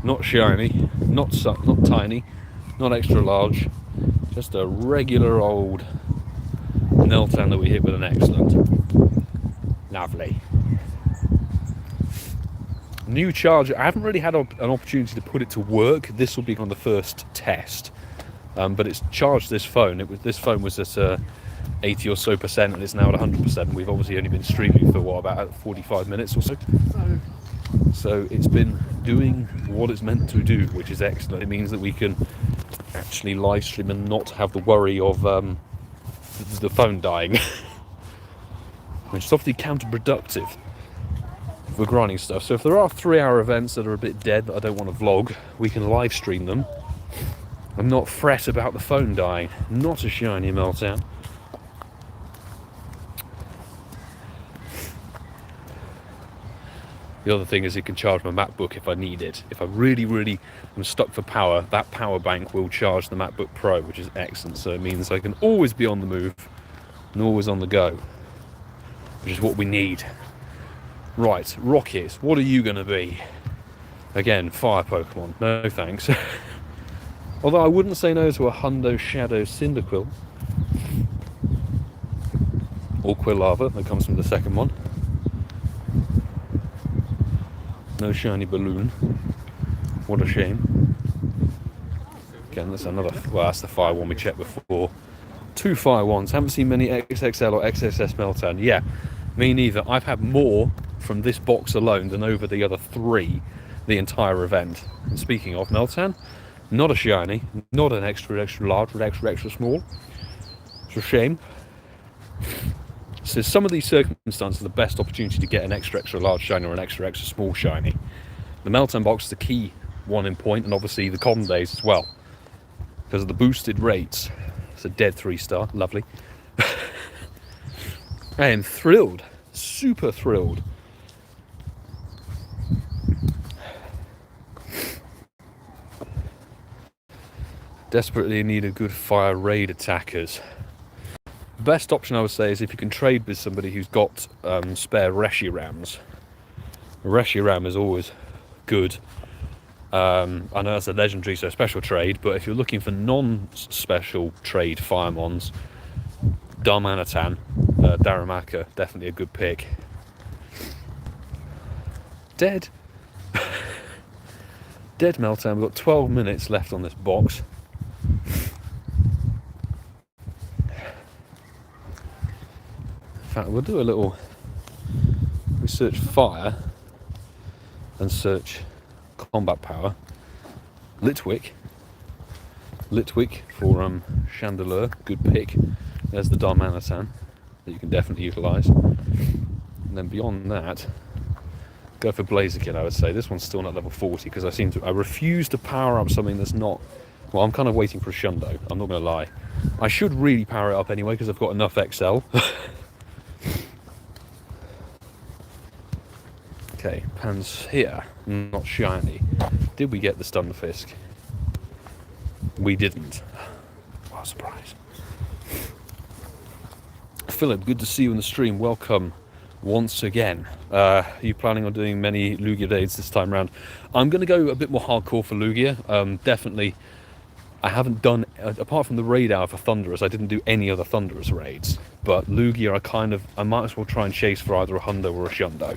A: Not shiny, not tiny, not extra large. Just a regular old Meltan that we hit with an excellent. Lovely. New charger. I haven't really had an opportunity to put it to work. This will be on the first test. But it's charged this phone. This phone was at 80 or so percent and it's now at 100%. We've obviously only been streaming for what, about 45 minutes or so. So it's been doing what it's meant to do, which is excellent. It means that we can actually live stream and not have the worry of the phone dying, which is obviously counterproductive for grinding stuff. So if there are 3-hour events that are a bit dead that I don't want to vlog, we can live stream them and not fret about the phone dying. Not a shiny Meltan. The other thing is it can charge my MacBook if I need it. If I really am stuck for power, that power bank will charge the MacBook Pro, which is excellent. So it means I can always be on the move and always on the go, which is what we need. Right, Rocket, what are you going to be? Again, fire Pokemon. No thanks. Although I wouldn't say no to a Hundo Shadow Cyndaquil. Or Quilava, that comes from the second one. No shiny balloon. What a shame. Again, that's another. Well, that's the fire one we checked before. 2 fire ones. Haven't seen many XXL or XSS Meltan. Yeah, me neither. I've had more from this box alone than over the other 3 the entire event. And speaking of Meltan, not a shiny, not an extra large, but extra small. It's a shame. So some of these circumstances are the best opportunity to get an extra large shiny or an extra small shiny. The Meltan box is the key one in point, and obviously the common days as well, because of the boosted rates. It's a dead 3-star, lovely. I am thrilled, super thrilled. Desperately need a good fire raid attackers. Best option I would say is if you can trade with somebody who's got spare Reshirams. Reshiram is always good. I know that's a legendary, so special trade, but if you're looking for non-special trade Firemons, Darmanitan, Darumaka, definitely a good pick. Dead. Dead Meltan. We've got 12 minutes left on this box. In fact, we'll do a little. We search fire and search combat power. Litwick for Chandelure, good pick. There's the Darmanitan that you can definitely utilise. And then beyond that, go for Blaziken. I would say this one's still not level 40 because I refuse to power up something that's not Well, I'm kind of waiting for a Shundo, I'm not going to lie. I should really power it up anyway, because I've got enough XL. Okay, pans here, not shiny. Did we get the Stunfisk? We didn't. What a surprise. Philip, good to see you in the stream. Welcome once again. Are you planning on doing many Lugia raids this time around? I'm going to go a bit more hardcore for Lugia. Definitely, I haven't done, apart from the raid hour for Thunderous, I didn't do any other Thunderous raids. But Lugia, I might as well try and chase for either a Hundo or a Shundo.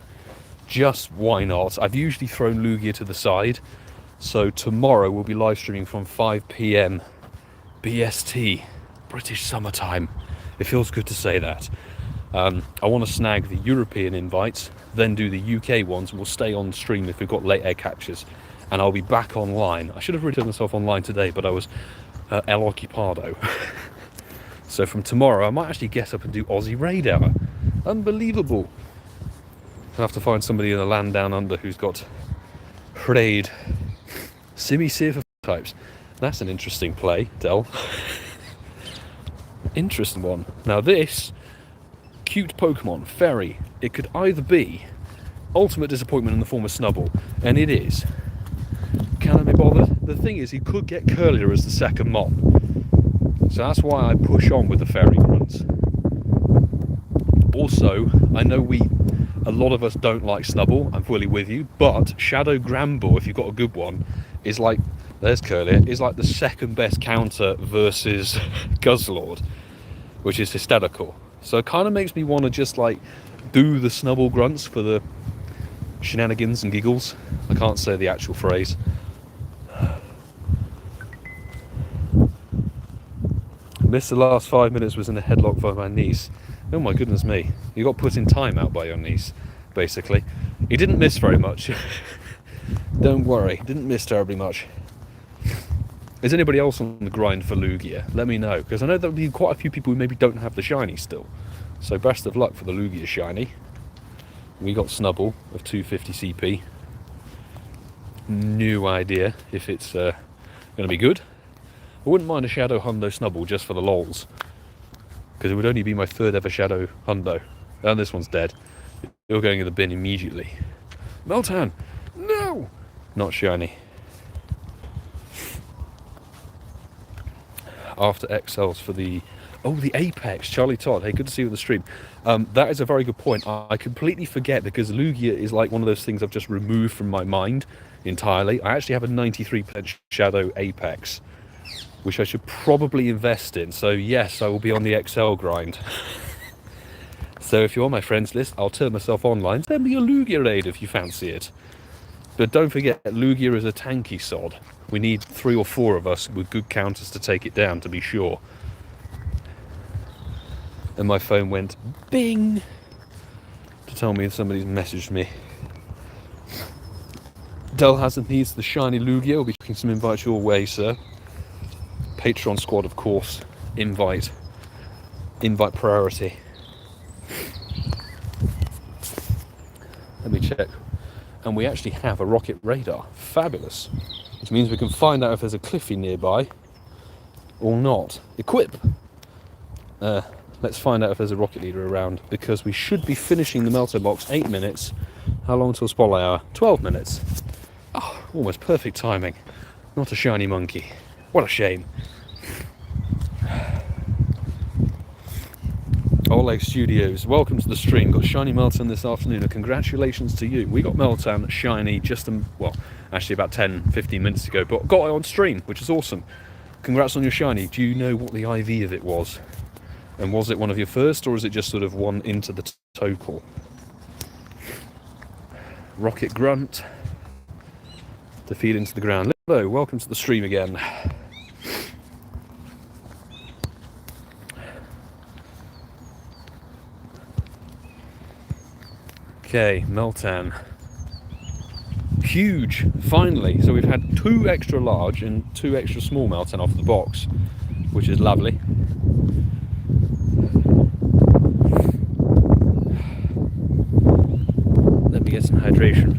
A: Just why not? I've usually thrown Lugia to the side. So tomorrow we'll be live streaming from 5 PM BST, British summertime. It feels good to say that. I want to snag the European invites, then do the UK ones, and we'll stay on stream if we've got late egg catches. And I'll be back online. I should have returned myself online today, but I was El Occupado. So from tomorrow, I might actually get up and do Aussie Raid Hour. Unbelievable. I'll have to find somebody in the land down under who's got raid CeeCeeismad types. That's an interesting play, Del. Interesting one. Now this cute Pokemon, Fairy, it could either be ultimate disappointment in the form of Snubbull, and it is. Can I be bothered? The thing is, he could get curlier as the second Mon. So that's why I push on with the Fairy grunts. Also, I know a lot of us don't like Snubbull, I'm fully with you, but Shadow Gramble, if you've got a good one, is like, there's Curlier, is like the second best counter versus Guzzlord, which is hysterical. So it kind of makes me want to just like do the Snubbull grunts for the shenanigans and giggles. I can't say the actual phrase. Missed the last 5 minutes, was in a headlock by my niece. Oh my goodness me. You got put in time out by your niece, basically. He didn't miss very much. Don't worry, didn't miss terribly much. Is anybody else on the grind for Lugia? Let me know, because I know there'll be quite a few people who maybe don't have the shiny still. So best of luck for the Lugia shiny. We got Snubbull of 250 CP. No idea if it's going to be good. I wouldn't mind a Shadow Hundo Snubbull just for the lols, because it would only be my third ever Shadow Hundo. And this one's dead. You're going in the bin immediately. Meltan! No! Not shiny. After XLs for the... Oh, the Apex. Charlie Todd. Hey, good to see you on the stream. That is a very good point. I completely forget, because Lugia is like one of those things I've just removed from my mind entirely. I actually have a 93% Shadow Apex, which I should probably invest in. So yes, I will be on the XL grind. So if you're on my friends list, I'll turn myself online. Send me a Lugia raid if you fancy it. But don't forget, Lugia is a tanky sod. We need 3 or 4 of us with good counters to take it down, to be sure. And my phone went bing to tell me somebody's messaged me. Del hasn't needs the shiny Lugia. We'll be taking some invites your way, sir. Patreon squad, of course. Invite priority. Let me check. And we actually have a rocket radar. Fabulous. Which means we can find out if there's a Cliffy nearby or not. Equip! Let's find out if there's a rocket leader around, because we should be finishing the Meltan box 8 minutes. How long till Spotlight Hour? 12 minutes. Oh, almost perfect timing. Not a shiny monkey. What a shame. Oleg Studios, welcome to the stream. Got Shiny Meltan this afternoon, and congratulations to you. We got Meltan shiny just, well, actually about 10-15 minutes ago, but got it on stream, which is awesome. Congrats on your shiny. Do you know what the IV of it was? And was it one of your first, or is it just sort of one into the total? Rocket Grunt. Defeat into the ground. Hello, welcome to the stream again. Okay, Meltan. Huge, finally. So we've had 2 extra large and 2 extra small Meltan off the box, which is lovely. Let me get some hydration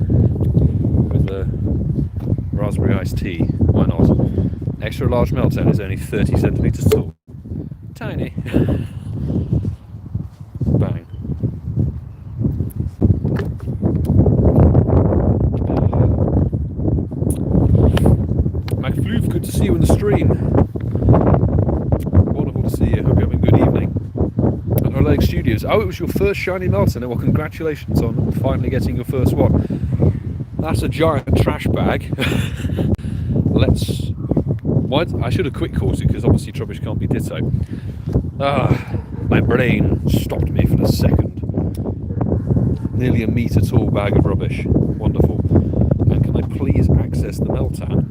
A: with the raspberry iced tea. Why not? extra large Meltan is only 30 centimeters tall. Tiny. Bang. McFloof, good to see you in the stream. Wonderful to see you. Hope you're having a good evening. At LoraBhoy Studios. Oh, it was your first Shiny Meltan. Well, congratulations on finally getting your first one. That's a giant trash bag. I should have quick caught it because obviously Trubbish can't be ditto. My brain stopped me for a second. Nearly a metre tall bag of rubbish. Wonderful. And can I please access the Meltan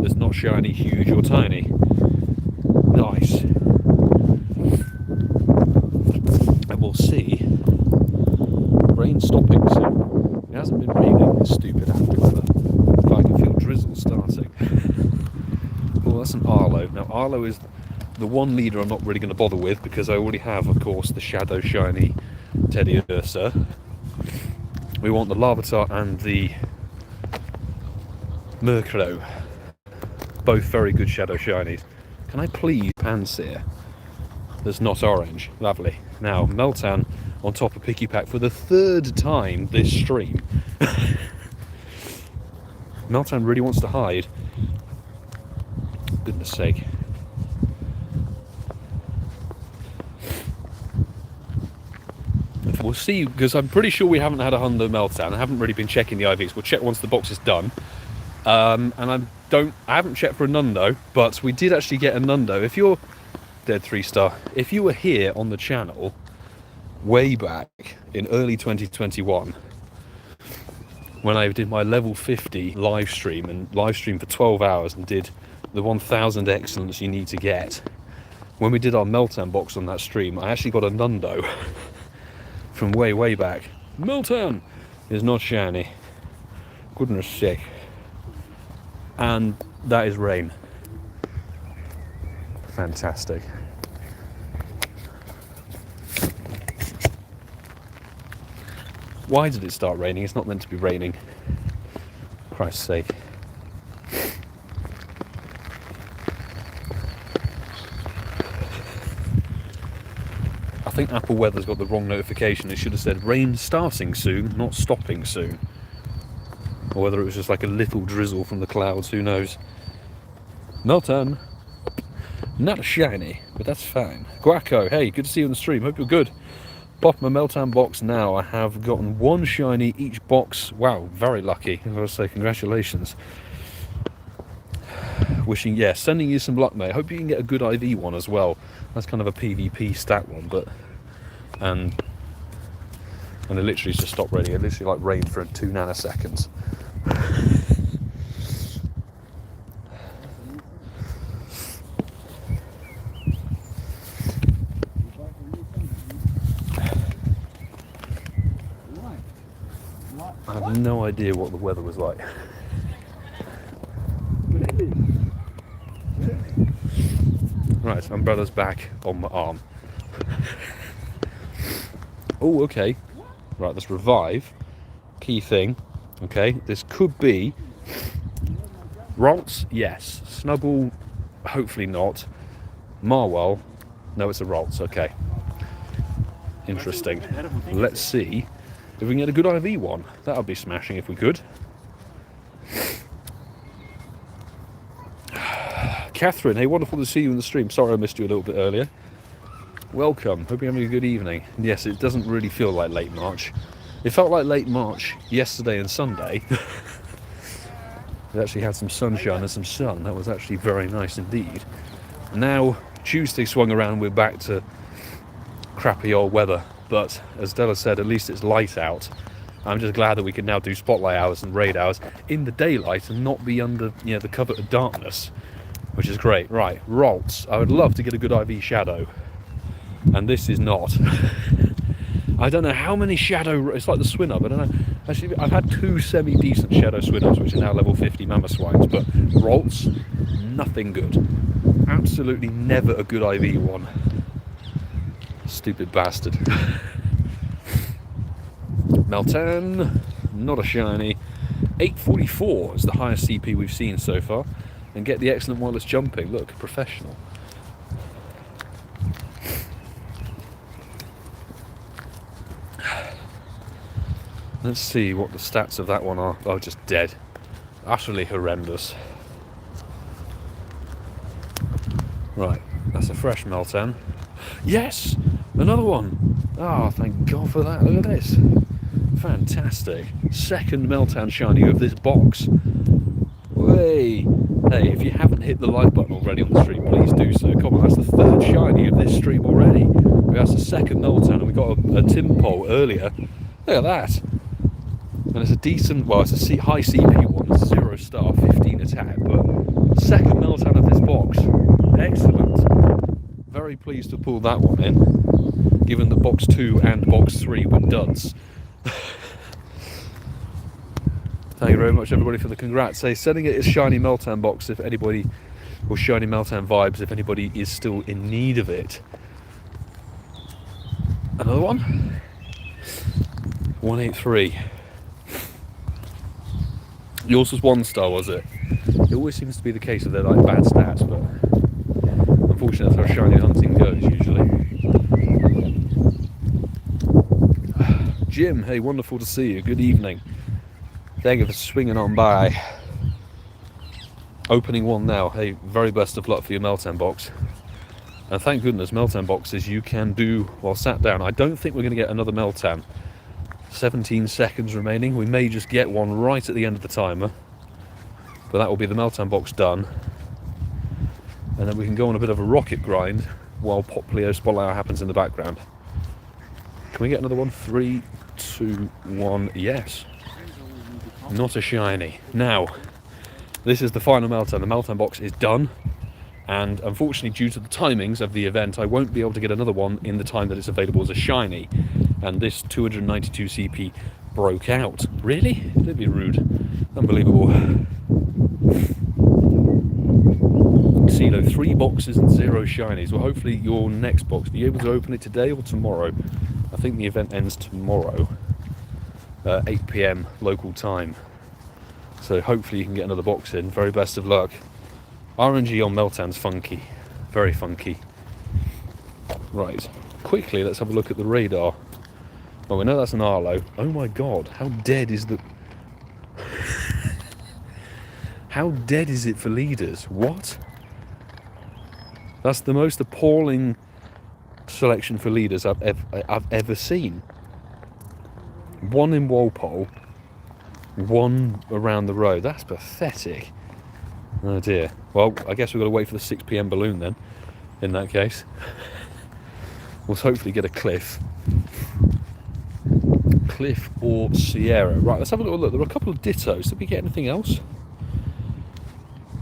A: that's not shiny, huge or tiny? Nice. And we'll see. Rain stopping soon. It hasn't been raining this stupid after weather. But I can feel drizzle starting. Oh, that's an Arlo. Now Arlo is the one leader I'm not really going to bother with because I already have, of course, the Shadow Shiny Teddy Ursa. We want the Larvitar and the Murkrow. Both very good Shadow Shinies. Can I please Pansear? That's not orange. Lovely. Now, Meltan on top of Picky Pack for the third time this stream. Meltan really wants to hide. Goodness sake. We'll see, because I'm pretty sure we haven't had a Hundo Meltan. I haven't really been checking the IVs. We'll check once the box is done. And I haven't checked for a Nundo, but we did actually get a Nundo. If you're dead 3-star, if you were here on the channel way back in early 2021, when I did my level 50 live stream for 12 hours and did the 1000 excellence you need to get, when we did our Meltan box on that stream, I actually got a Nundo from way back. Meltan is not shiny. Goodness sake. And that is rain. Fantastic. Why did it start raining? It's not meant to be raining. Christ's sake. I think Apple Weather's got the wrong notification. It should have said rain starting soon, not stopping soon. Or whether it was just like a little drizzle from the clouds, who knows. Meltan. Not a shiny, but that's fine. Guaco, hey, good to see you on the stream. Hope you're good. Pop my Meltan box now. I have gotten one shiny each box. Wow, very lucky. I've got to say congratulations. Wishing, yeah, sending you some luck, mate. Hope you can get a good IV one as well. That's kind of a PvP stat one, but and it literally just stopped raining. It literally like rained for 2 nanoseconds. I have no idea what the weather was like. Right, umbrella's back on my arm. Oh, okay. Right, let's revive. Key thing. Okay, this could be Ralts, yes. Snubble, hopefully not. Marwell, no, it's a Ralts, okay. Interesting. Let's see if we can get a good IV one. That would be smashing if we could. Catherine, hey, wonderful to see you in the stream. Sorry I missed you a little bit earlier. Welcome, hope you're having a good evening. Yes, it doesn't really feel like late March. It felt like late March yesterday and Sunday. We actually had some sunshine and some sun. That was actually very nice indeed. Now, Tuesday swung around, we're back to crappy old weather. But, as Della said, at least it's light out. I'm just glad that we can now do spotlight hours and raid hours in the daylight and not be under, you know, the cover of darkness. Which is great. Right, Ralts. I would love to get a good IV Shadow. And this is not. I don't know how many Shadow... It's like the Swinub. I don't know. Actually, I've had 2 semi-decent Shadow Swinubs, which are now level 50 Mama Swines. But Ralts, nothing good. Absolutely never a good IV one. Stupid bastard. Meltan, not a shiny. 844 is the highest CP we've seen so far. and get the excellent wireless jumping. Look, professional. Let's see what the stats of that one are. Oh, just dead. Utterly horrendous. Right, that's a fresh Meltan. Yes! Another one! Oh, thank God for that. Look at this. Fantastic. Second Meltan shiny of this box. Way! Hey, if you haven't hit the like button already on the stream, please do so. Come on, that's the third shiny of this stream already. That's the second Meltan, and we got a Tim poll earlier. Look at that. And it's a decent, well, it's a high CP one, 0 star, 15 attack, but second Meltan of this box. Excellent. Very pleased to pull that one in, given that box 2 and box 3 were duds. Thank you very much, everybody, for the congrats. Say, sending it as Shiny Meltan box if anybody, or Shiny Meltan vibes if anybody is still in need of it. Another one. 183. Yours was 1 star, was it? It always seems to be the case that they're like bad stats, but unfortunately that's how shiny hunting goes usually. Jim, hey, wonderful to see you. Good evening. Thank you for swinging on by. Opening one now. Hey, very best of luck for your Meltan box. And thank goodness Meltan boxes you can do while sat down. I don't think we're going to get another Meltan. 17 seconds remaining. We may just get one right at the end of the timer. But that will be the Meltan box done. And then we can go on a bit of a rocket grind while Popplio Spotlight happens in the background. Can we get another one? 3, 2, 1. Yes. Not a shiny. Now, this is the final Meltan. The Meltan box is done. And unfortunately, due to the timings of the event, I won't be able to get another one in the time that it's available as a shiny. And this 292 CP broke out. Really? Don't be rude. Unbelievable. CeeCeeismad, 3 boxes and 0 shinies. Well, hopefully your next box, be able to open it today or tomorrow. I think the event ends tomorrow, 8 PM local time. So hopefully you can get another box in. Very best of luck. RNG on Meltan's funky. Very funky. Right. Quickly, let's have a look at the radar. Oh, we know that's an Arlo. Oh my God, how dead is the... How dead is it for leaders? What? That's the most appalling selection for leaders I've ever seen. 1 in Walpole, 1 around the road. That's pathetic. Oh dear. Well, I guess we've got to wait for the 6 PM balloon then, in that case. We'll hopefully get a Cliff. Cliff or Sierra. Right, let's have a little look. There are a couple of Dittos. Did we get anything else?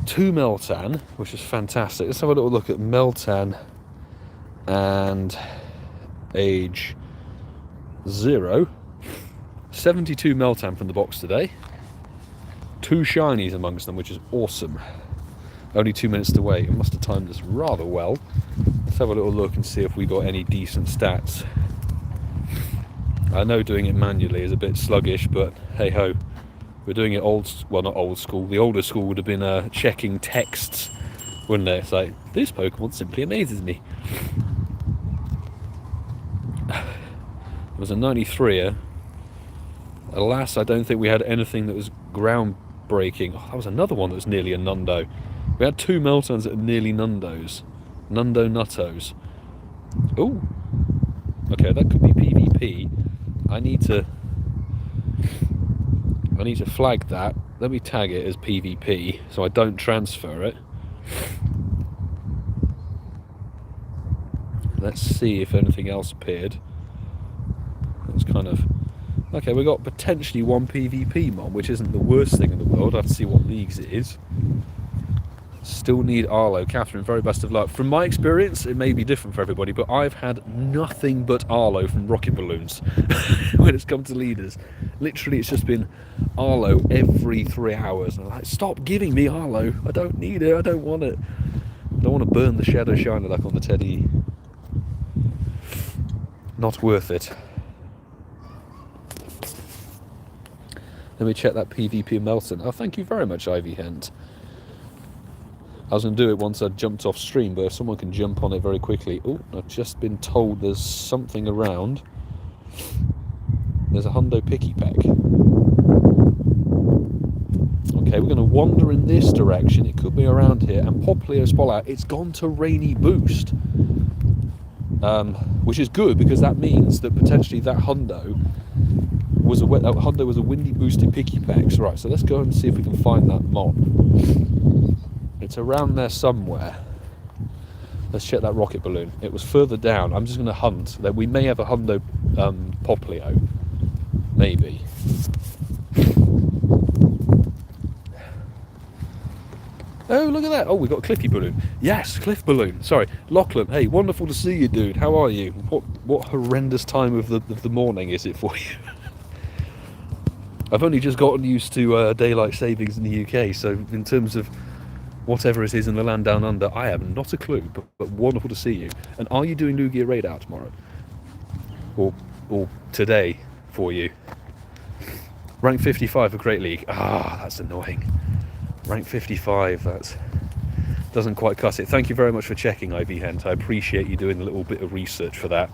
A: 2 Meltan, which is fantastic. Let's have a little look at Meltan and age 0. 72 Meltan from the box today. 2 shinies amongst them, which is awesome. Only 2 minutes to wait. I must have timed this rather well. Let's have a little look and see if we got any decent stats. I know doing it manually is a bit sluggish, but hey ho. We're doing it well, not old school. The older school would have been checking texts, wouldn't it? It's like, this Pokemon simply amazes me. It was a 93er. Alas, I don't think we had anything that was groundbreaking. Oh, that was another one that was nearly a Nundo. We had 2 Meltans that are nearly Nundos. Nundo Nuttos. Oh, okay, that could be PvP. I need to flag that. Let me tag it as PvP so I don't transfer it. Let's see if anything else appeared. It's kind of... Okay, we got potentially 1 PvP mod, which isn't the worst thing in the world. I have to see what leagues it is. Still need Arlo. Catherine, very best of luck. From my experience, it may be different for everybody, but I've had nothing but Arlo from rocket balloons when it's come to leaders. Literally, it's just been Arlo every 3 hours. And I'm like, stop giving me Arlo. I don't need it. I don't want it. I don't want to burn the Shadow Shiner like on the Teddy. Not worth it. Let me check that PvP Melton. Oh, thank you very much, Ivy Hent. I was going to do it once I jumped off stream, but if someone can jump on it very quickly. Oh, I've just been told there's something around. There's a Hundo Picky Peck. Okay, we're going to wander in this direction. It could be around here. And Popplio Spotlight, it's gone to rainy boost. Which is good, because that means that potentially that Hundo was a windy boosted Picky Peck. So, right, so let's go and see if we can find that mon. It's around there somewhere. Let's check that rocket balloon. It was further down. I'm just going to hunt. That we may have a Hundo Popplio. Maybe. Oh, look at that. Oh, we got a Cliffy balloon. Yes, Cliff balloon. Sorry. Lachlan, hey, wonderful to see you, dude. How are you? What horrendous time of the morning is it for you? I've only just gotten used to daylight savings in the UK, so in terms of whatever it is in the land down under, I have not a clue, but wonderful to see you. And are you doing Lugia raid out tomorrow? Or today for you? Rank 55 for Great League. Ah, that's annoying. Rank 55, that doesn't quite cut it. Thank you very much for checking, IV Hent. I appreciate you doing a little bit of research for that.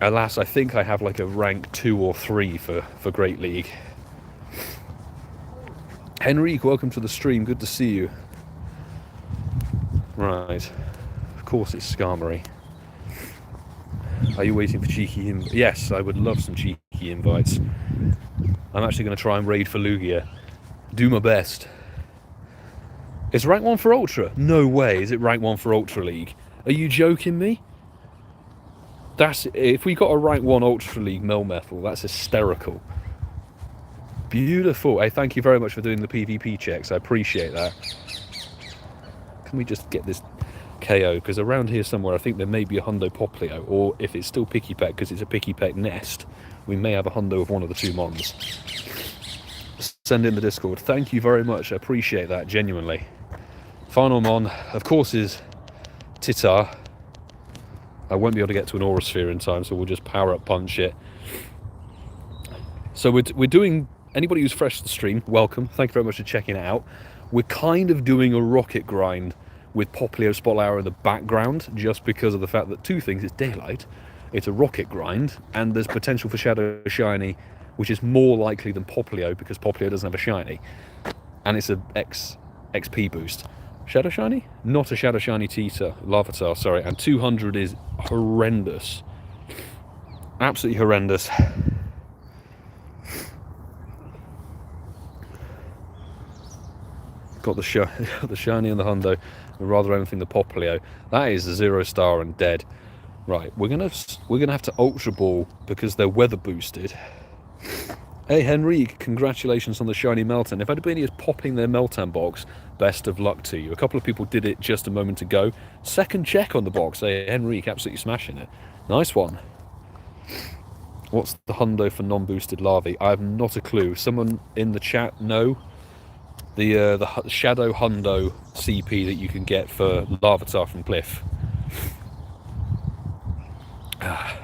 A: Alas, I think I have like a rank 2 or 3 for Great League. Henrique, welcome to the stream. Good to see you. Right. Of course it's Skarmory. Are you waiting for cheeky invites? Yes, I would love some cheeky invites. I'm actually going to try and raid for Lugia. Do my best. It's rank 1 for Ultra? No way, is it rank 1 for Ultra League? Are you joking me? That's, if we got a rank 1 Ultra League Melmetal, that's hysterical. Beautiful. Hey, thank you very much for doing the PvP checks. I appreciate that. Can we just get this KO? Because around here somewhere, I think there may be a Hundo Popplio, or if it's still Picky Peck, because it's a Picky Peck nest, we may have a Hundo of one of the two mons. Send in the Discord. Thank you very much. I appreciate that, genuinely. Final mon, of course, is Titar. I won't be able to get to an Aura Sphere in time, so we'll just power up punch it. So we're doing, anybody who's fresh to the stream, welcome. Thank you very much for checking it out. We're kind of doing a rocket grind with Popplio Spotlight in the background, just because of the fact that two things: it's daylight, it's a rocket grind, and there's potential for Shadow Shiny, which is more likely than Popplio, because Popplio doesn't have a Shiny. And it's a XP boost. Shadow Shiny? Not a Shadow Shiny Larvitar, sorry. And 200 is horrendous. Absolutely horrendous. Got the Shiny and the Hundo, and rather anything the Popplio. That is a 0-star and dead. Right, we're gonna have to Ultra Ball because they're weather boosted. Hey Henrique, congratulations on the Shiny Meltan. If anybody is popping their Meltan box, best of luck to you. A couple of people did it just a moment ago. Second check on the box. Hey Henrique, absolutely smashing it. Nice one. What's the Hundo for non-boosted larvae? I have not a clue. Someone in the chat know? The Shadow Hundo CP that you can get for Larvitar from Cliff. I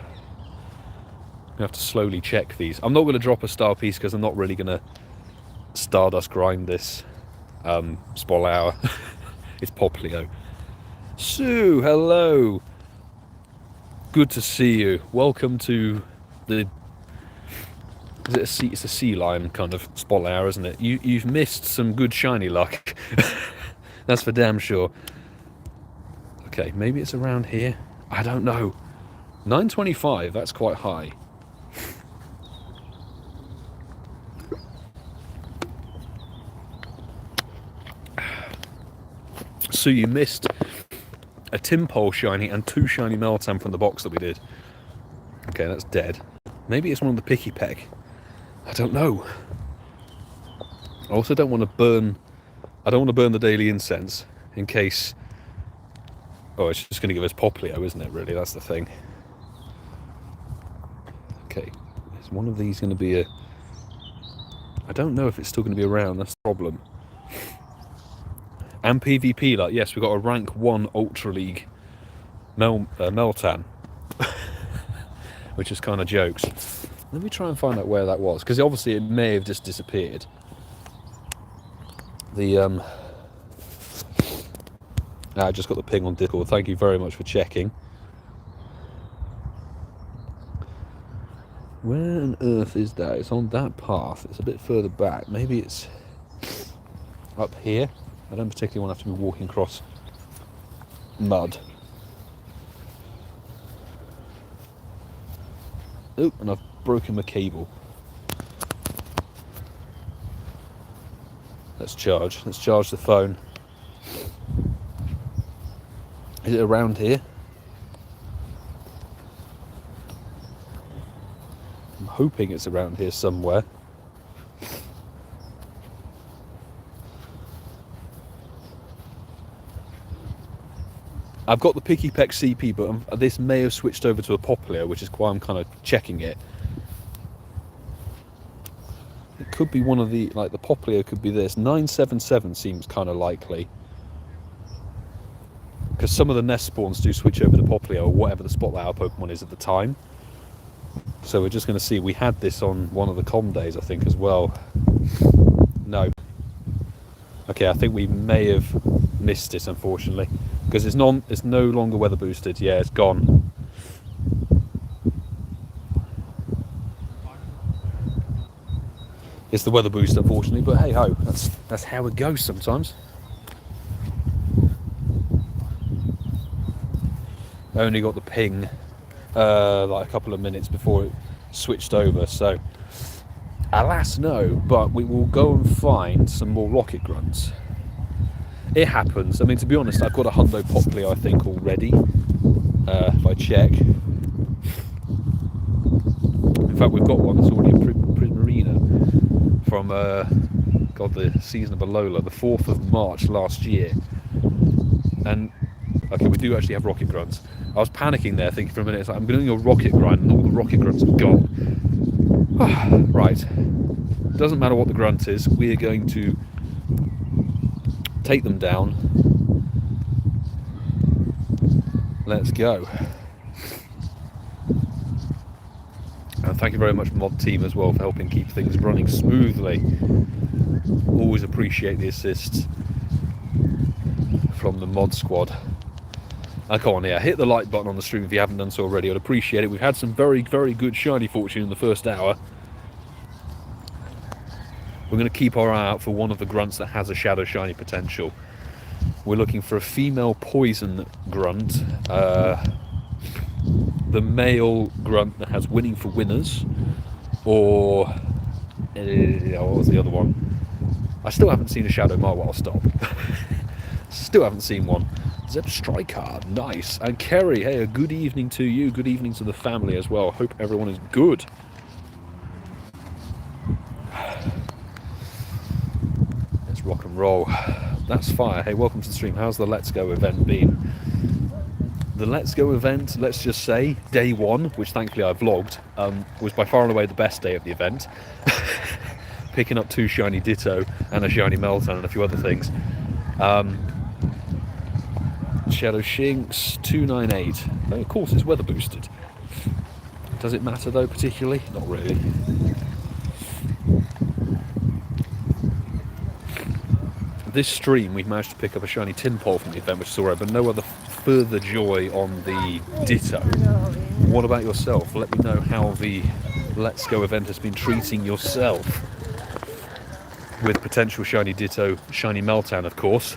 A: have to slowly check these. I'm not going to drop a star piece because I'm not really going to Stardust grind this Spol Hour. It's Popplio. Sue, hello. Good to see you. Welcome to the... It's a sea lion kind of Spol Hour, isn't it? You've missed some good shiny luck. That's for damn sure. Okay, maybe it's around here. I don't know. 925, that's quite high. So you missed a Timpole shiny and 2 shiny Meltan from the box that we did. Okay, that's dead. Maybe it's one of the Picky Peck. I don't know. I also don't want to burn... I don't want to burn the daily incense in case... Oh, it's just going to give us Popplio, isn't it, really? That's the thing. Okay. Is one of these going to be a... I don't know if it's still going to be around. That's the problem. And PvP, like, yes, we've got a rank 1 Ultra League Meltan. Which is kind of jokes. Let me try and find out where that was, because obviously it may have just disappeared. The I just got the ping on Discord. Thank you very much for checking. Where on earth is that? It's on that path. It's a bit further back. Maybe it's up here. I don't particularly want to have to be walking across mud. Oh, and I've broken my cable. Let's charge the phone. Is it around here? I'm hoping it's around here somewhere. I've got the Picky Peck CP, but this may have switched over to a Popplio, which is why I'm kind of checking it. It could be one of the, like the Popplio could be this. 977 seems kind of likely. Because some of the nest spawns do switch over to Popplio or whatever the Spotlight Hour Pokemon is at the time. So we're just going to see. We had this on one of the com days, I think, as well. No. Okay, I think we may have missed it, unfortunately. Because it's no longer weather boosted. Yeah, it's gone. It's the weather boost, unfortunately, but hey ho, that's how it goes sometimes. I only got the ping like a couple of minutes before it switched over, so alas no, but we will go and find some more rocket grunts. It happens. I mean, to be honest, I've got a Hundo Popplio, I think, already, if I check. In fact, we've got one that's already a Prismarina from God, the season of Alola, the 4th of March last year. And okay, we do actually have rocket grunts. I was panicking there, thinking for a minute, it's like, I'm doing a rocket grunt and all the rocket grunts are gone. Right, doesn't matter what the grunt is, we are going to take them down. Let's go. And thank you very much, mod team, as well, for helping keep things running smoothly. Always appreciate the assists from the mod squad. And come on, yeah, hit the like button on the stream if you haven't done so already. I'd appreciate it. We've had some very, very good shiny fortune in the first hour. We're going to keep our eye out for one of the grunts that has a shadow shiny potential. We're looking for a female poison grunt, the male grunt that has winning for winners, or what was the other one? I still haven't seen a shadow Marwell stop. Still haven't seen one. Zeb Striker, nice. And Kerry, hey, a good evening to you. Good evening to the family as well. Hope everyone is good. Let's rock and roll. That's fire. Hey, welcome to the stream. How's the Let's Go event been? The Let's Go event, let's just say, day one, which thankfully I vlogged, was by far and away the best day of the event. Picking up 2 shiny Ditto and a shiny Meltan and a few other things. Shadow Shinx 298. Oh, of course, it's weather boosted. Does it matter though, particularly? Not really. This stream, we've managed to pick up a shiny Tinpole from the event, which is alright, but no other further joy on the Ditto. What about yourself? Let me know how the Let's Go event has been treating yourself. With potential shiny Ditto, shiny Meltan, of course.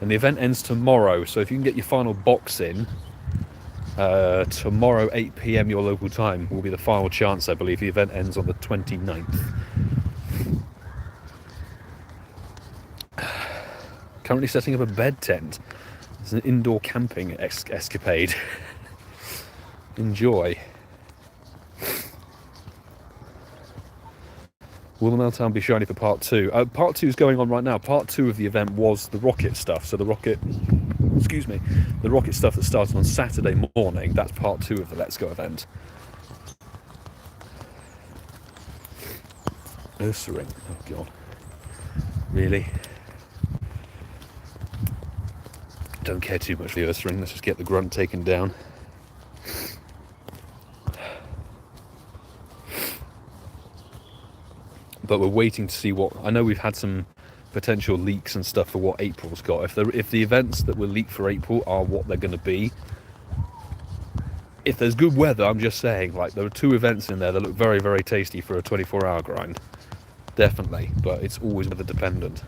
A: And the event ends tomorrow, so if you can get your final box in, tomorrow 8 PM your local time will be the final chance, I believe. The event ends on the 29th. Currently setting up a bed tent. It's an indoor camping escapade. Enjoy. Will the Meltan be shiny for part 2? Part 2 is going on right now. Part 2 of the event was the rocket stuff. So the rocket stuff that started on Saturday morning, that's part 2 of the Let's Go event. Ursaring, oh god. Really? Don't care too much for the Ursaring, let's just get the grunt taken down. But we're waiting to see what... I know we've had some potential leaks and stuff for what April's got. If the events that were leaked for April are what they're going to be, if there's good weather, I'm just saying, like, there are 2 events in there that look very, very tasty for a 24-hour grind. Definitely, but it's always weather dependent.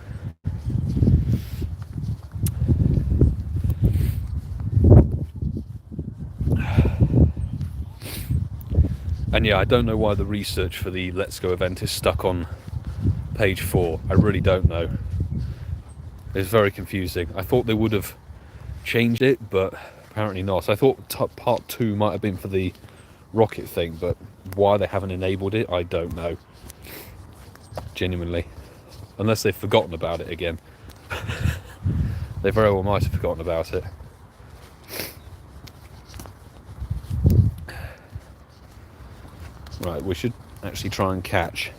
A: And yeah, I don't know why the research for the Let's Go event is stuck on page 4. I really don't know. It's very confusing. I thought they would have changed it, but apparently not. I thought part 2 might have been for the rocket thing, but why they haven't enabled it, I don't know. Genuinely. Unless they've forgotten about it again. They very well might have forgotten about it. Right, we should actually try and catch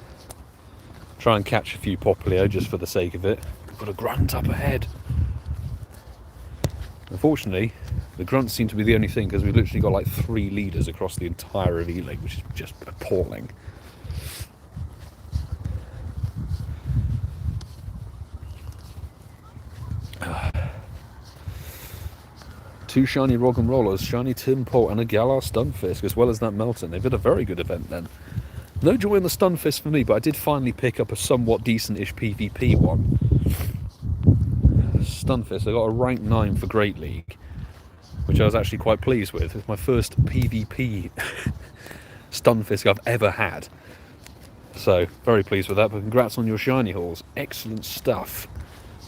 A: a few Popplio just for the sake of it. We've got a grunt up ahead. Unfortunately, the grunts seem to be the only thing, because we've literally got like 3 leaders across the entire revealing, which is just appalling. Two shiny rock and rollers, shiny Tim Pole and a Galar Stunfisk, as well as that Meltan. They've had a very good event then. No joy in the Stunfisk for me, but I did finally pick up a somewhat decent-ish PvP one. Stunfisk, I got a rank 9 for Great League, which I was actually quite pleased with. It's my first PvP Stunfisk I've ever had. So, very pleased with that, but congrats on your shiny hauls. Excellent stuff.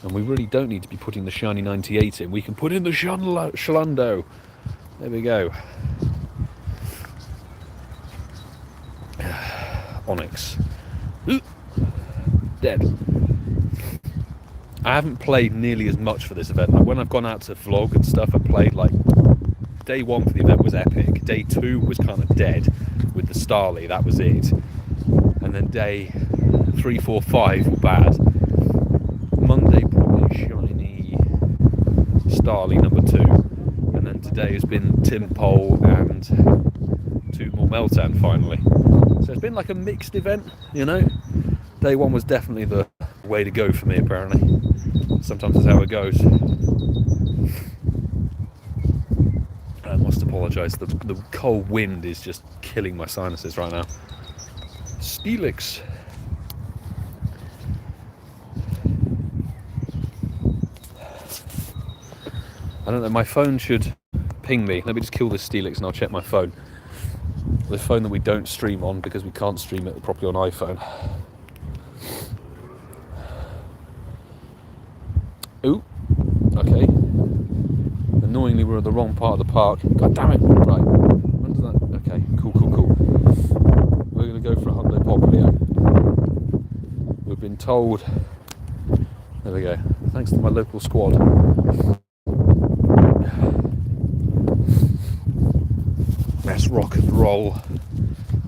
A: And we really don't need to be putting the shiny 98 in. We can put in the Shalundo. There we go. Onyx. Ooh. Dead. I haven't played nearly as much for this event. Like, when I've gone out to vlog and stuff, I played, like, day 1 for the event was epic. Day 2 was kind of dead with the Starly. That was it. And then day 3, 4, 5 were bad. Monday probably shiny Starly number 2, and then today has been Tim Pole and 2 more Meltan finally. So it's been like a mixed event, you know. Day 1 was definitely the way to go for me, apparently. Sometimes that's how it goes. I must apologise, the cold wind is just killing my sinuses right now. Steelix. I don't know, my phone should ping me. Let me just kill this Steelix and I'll check my phone. The phone that we don't stream on, because we can't stream it properly on iPhone. Ooh, okay. Annoyingly, we're at the wrong part of the park. God damn it! Right, when does that? Okay, cool. We're going to go for a Hundo Popplio. We've been told. There we go. Thanks to my local squad. Let's rock and roll.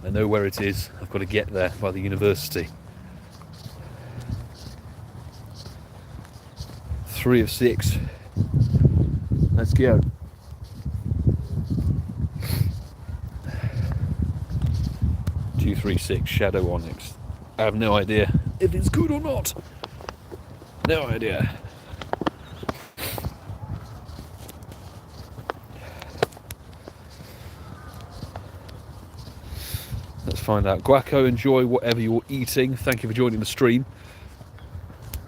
A: I know where it is. I've got to get there by the university. 3 of 6. Let's go. Two, 3, 6. Shadow Onyx. I have no idea if it's good or not. No idea. Let's find out. Guaco, enjoy whatever you're eating. Thank you for joining the stream.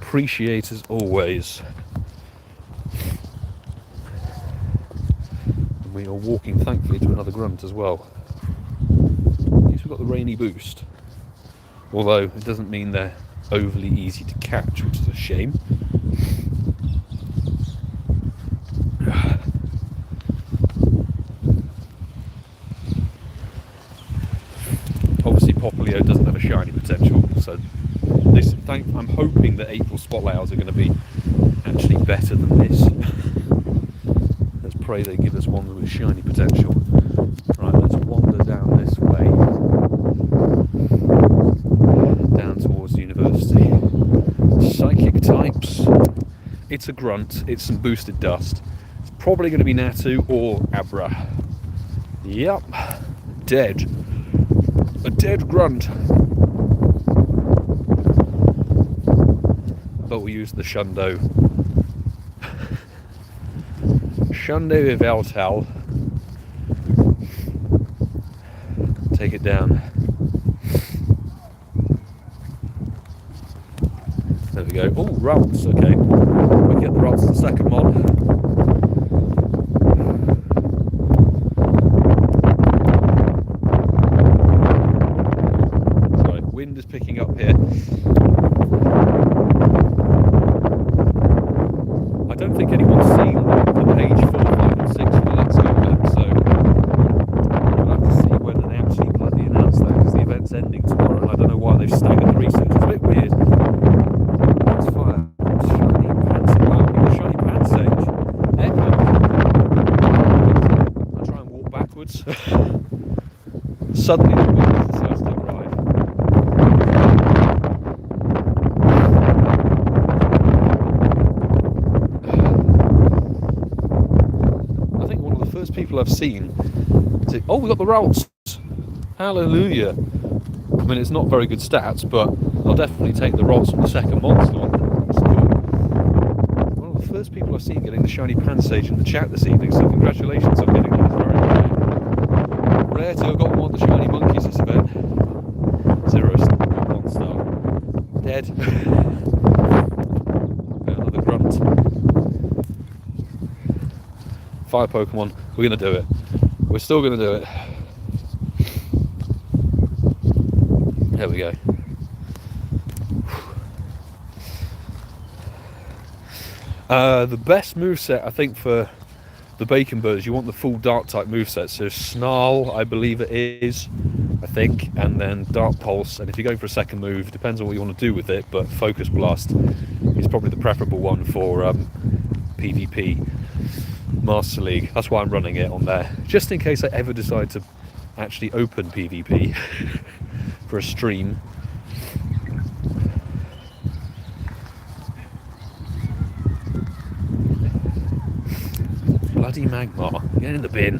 A: Appreciate as always. And we are walking, thankfully, to another grunt as well. At least we've got the rainy boost. Although it doesn't mean they're overly easy to catch, which is a shame. Obviously Popplio doesn't have a shiny potential, so I'm hoping that April Spotlights are going to be actually better than this. Let's pray they give us one with shiny potential. Right, let's wander down this way, down towards the university. Psychic types. It's a grunt, it's some boosted dust. It's probably going to be Natu or Abra. Yep, dead. A dead grunt. but we use the Hundo Veltal. Take it down. There we go. Oh, routes. Okay, we get the routes the second mod. Sorry, wind is picking up here. I don't think anyone's seen the page 4, 5 and 6 for the Let's Go event, so we'll have to see when they actually bloody announce that, because the event's ending tomorrow and I don't know why they've staggered the research. It's a bit weird. That's fire. Shiny pants. Wow, we got shiny pants age. Excellent. I'll try and walk backwards. Suddenly the wind decides to arrive. I think one of the first people I've seen to, oh, we got the routes. Hallelujah. I mean, it's not very good stats, but I'll definitely take the rods from the second mod slot. That's cool. One of the first people I've seen getting the shiny pants stage in the chat this evening, so congratulations on getting that. It's very rare. Rare to have got one of the shiny monkeys this event. 0 1 star. Dead. Another grunt. Fire Pokemon. We're going to do it. We're still going to do it. There we go. The best moveset, I think, for the Bacon Birds, you want the full Dark type moveset. So Snarl, I believe it is, I think, and then Dark Pulse. And if you're going for a second move, it depends on what you want to do with it, but Focus Blast is probably the preferable one for PvP Master League. That's why I'm running it on there, just in case I ever decide to actually open PvP for a stream. Bloody Magmar, get in the bin.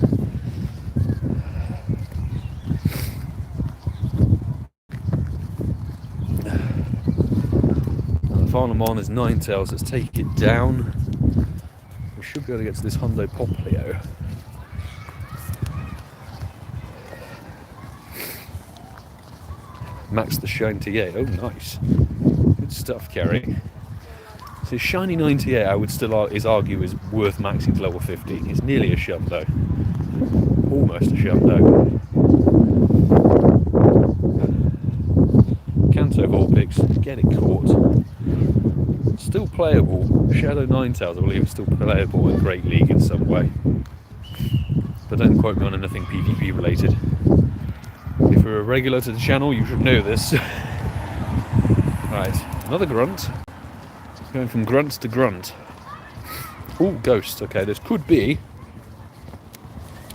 A: And the final one is Ninetales. Let's take it down. We should be able to get to this Hundo Popplio. Max the Shine to 8. Oh, nice. Good stuff, Kerry. So Shiny 98, I would still argue is worth maxing to level 50. It's nearly a Shundo. Almost a Shundo. Kanto Vulpix, get it caught. Still playable. Shadow Ninetales, I believe, is still playable in Great League in some way. But don't quote me on anything PvP related. If you're a regular to the channel, you should know this. Right, another grunt. Going from grunt to grunt. Oh, Ghost. Okay, this could be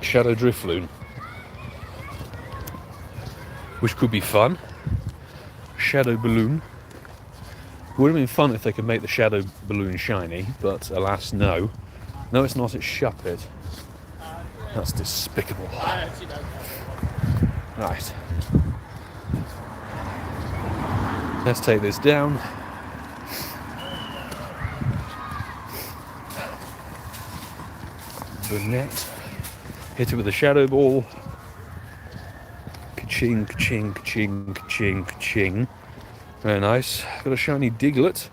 A: Shadow Drifloon, which could be fun. Shadow Balloon. Would have been fun if they could make the Shadow Balloon shiny, but alas, no. No, it's not. It's Shuppet. That's despicable. Right. Let's take this down. Net. Hit it with a Shadow Ball. Ka-ching, ka-ching, ka-ching, ka-ching, ka-ching. Very nice. Got a shiny Diglett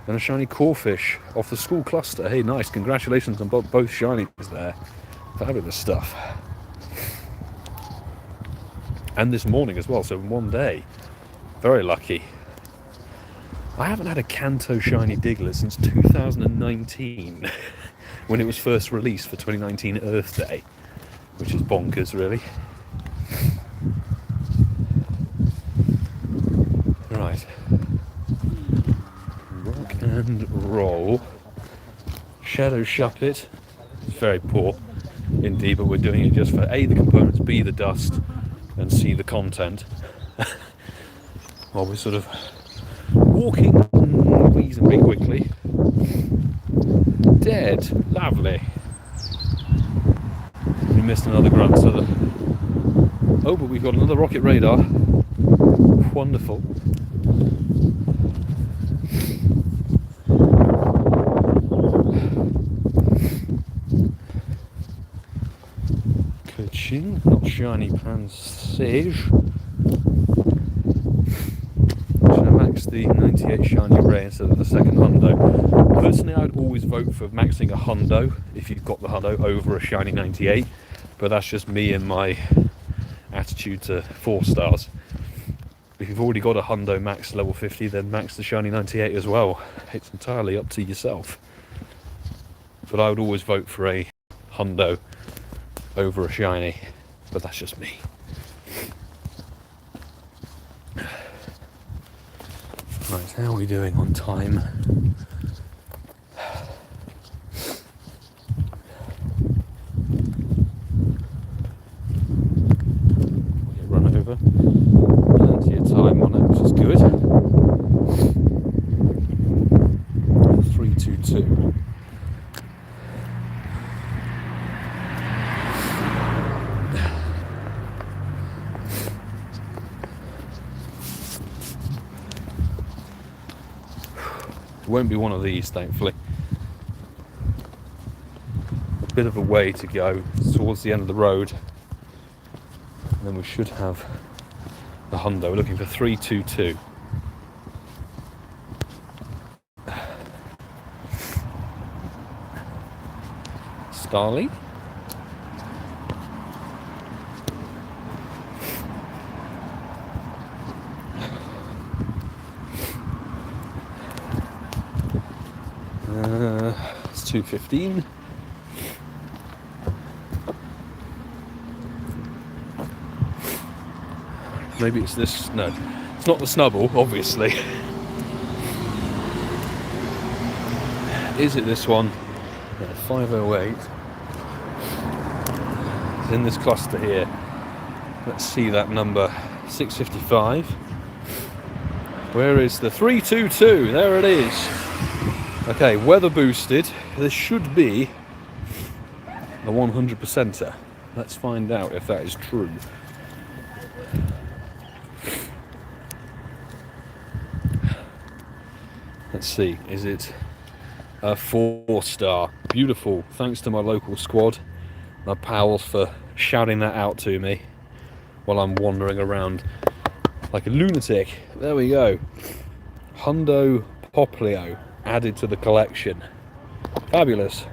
A: and a shiny Corfish off the school cluster. Hey, nice. Congratulations on both shinies there. Fabulous stuff. And this morning as well, so in one day. Very lucky. I haven't had a Kanto shiny Diglett since 2019. When it was first released for 2019 Earth Day, which is bonkers, really. Right. Rock and roll. Shadow Shuppet. It's very poor indeed, but we're doing it just for A, the components, B, the dust, and C, the content. While we're sort of walking, wheezing pretty quickly. Dead. Lovely. We missed another grunt, so oh, but we've got another rocket radar. Wonderful. watching, not Shiny Pansage. Should I max the 98 Shiny Ray instead of the second Hundo? Personally, I'd always vote for maxing a Hundo if you've got the Hundo over a Shiny 98, but that's just me and my attitude to 4 stars. If you've already got a Hundo max level 50, then max the Shiny 98 as well. It's entirely up to yourself. But I would always vote for a Hundo over a Shiny, but that's just me. Right, how are we doing on time? We'll get run over. Plenty of time on it, which is good. 322. It won't be one of these, thankfully. A bit of a way to go towards the end of the road, and then we should have the Hundo. We're looking for 322. Starly. It's 2:15. Maybe it's this. No, it's not the Snubble, obviously. Is it this one? Yeah, 508. It's in this cluster here. Let's see that number. 655. Where is the 322? There it is. Okay, weather boosted. This should be a 100%er. Let's find out if that is true. Let's see, is it a 4-star? Beautiful. Thanks to my local squad, my pals, for shouting that out to me while I'm wandering around like a lunatic. There we go. Hundo Popplio added to the collection. Fabulous.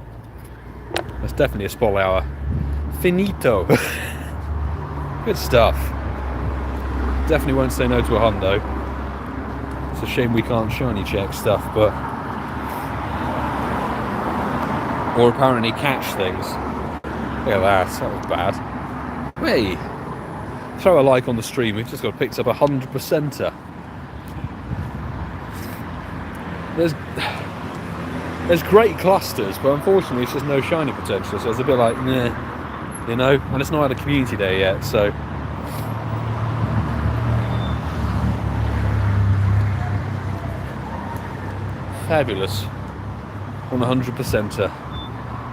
A: That's definitely a spot hour. Finito. Good stuff. Definitely won't say no to a Hundo. It's a shame we can't shiny check stuff, but or apparently catch things. Look at that. That was bad. Hey, throw a like on the stream. We've just got picked up a 100%er. There's great clusters, but unfortunately it's just no shiny potential, so it's a bit like, meh, you know, and it's not had a community day yet, so. Fabulous. On a 100%er.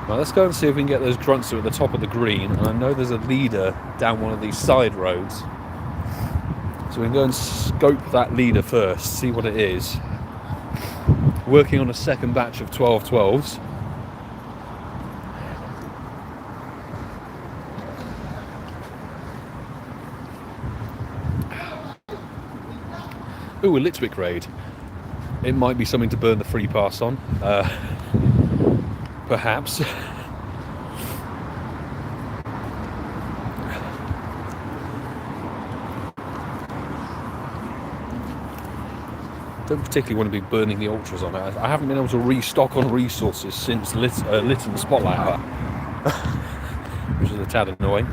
A: Now let's go and see if we can get those grunts at the top of the green, and I know there's a leader down one of these side roads. So we can go and scope that leader first, see what it is. Working on a second batch of 1212s. Ooh, a Litwick raid. It might be something to burn the free pass on. Perhaps. Don't particularly want to be burning the ultras on it. I haven't been able to restock on resources since Litton Spotlight Hour, which is a tad annoying.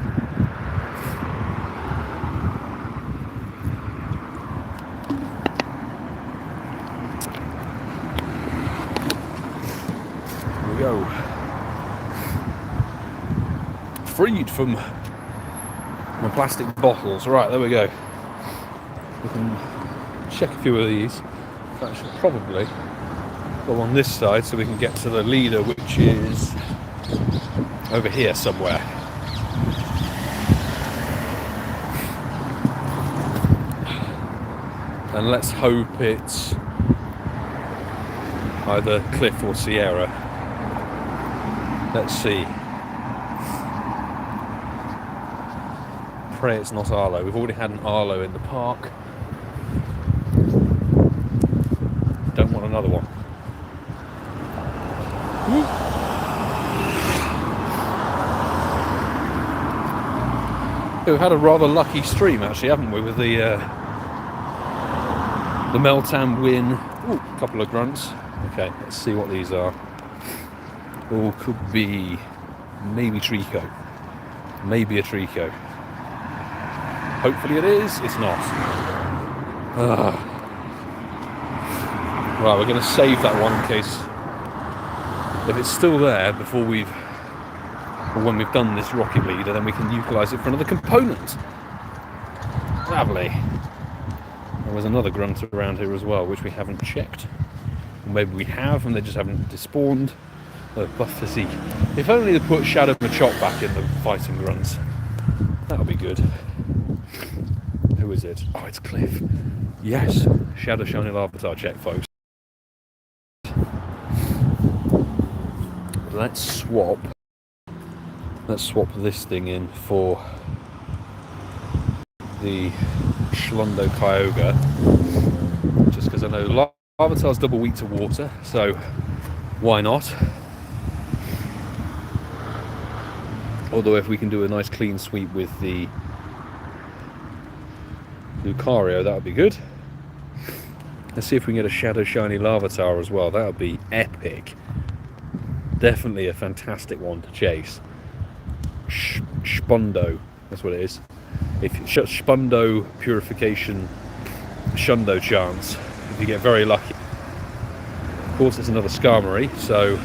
A: Here we go. Freed from my plastic bottles. Right, there we go. We can check a few of these. I should probably go on this side so we can get to the leader, which is over here somewhere. And let's hope it's either Cliff or Sierra. Let's see. pray it's not Arlo. We've already had an Arlo in the park. Don't want another one. We've had a rather lucky stream, actually, haven't we, with the Meltan win. Ooh, a couple of grunts. Okay, let's see what these are. Oh, could be maybe Trico. Maybe a Trico. Hopefully it is. It's not. Right, we're going to save that one in case, if it's still there before when we've done this rocket leader, then we can utilise it for another component. Lovely. There was another grunt around here as well, which we haven't checked. Or maybe we have, and they just haven't despawned. Oh, buff to see. If only they put Shadow Machop back in the fighting grunts. That would be good. Who is it? Oh, it's Cliff. Yes. Shadow Shiny Larvitar check, folks. Let's swap this thing in for the Hundo Kyogre, just because I know Larvitar's double weak to water, so why not? Although if we can do a nice clean sweep with the Lucario, that would be good. Let's see if we can get a Shadow Shiny Larvitar as well. That would be epic. Definitely a fantastic one to chase. Spundo, that's what it is. If Spundo Purification Shundo chance, if you get very lucky. Of course, it's another Skarmory, so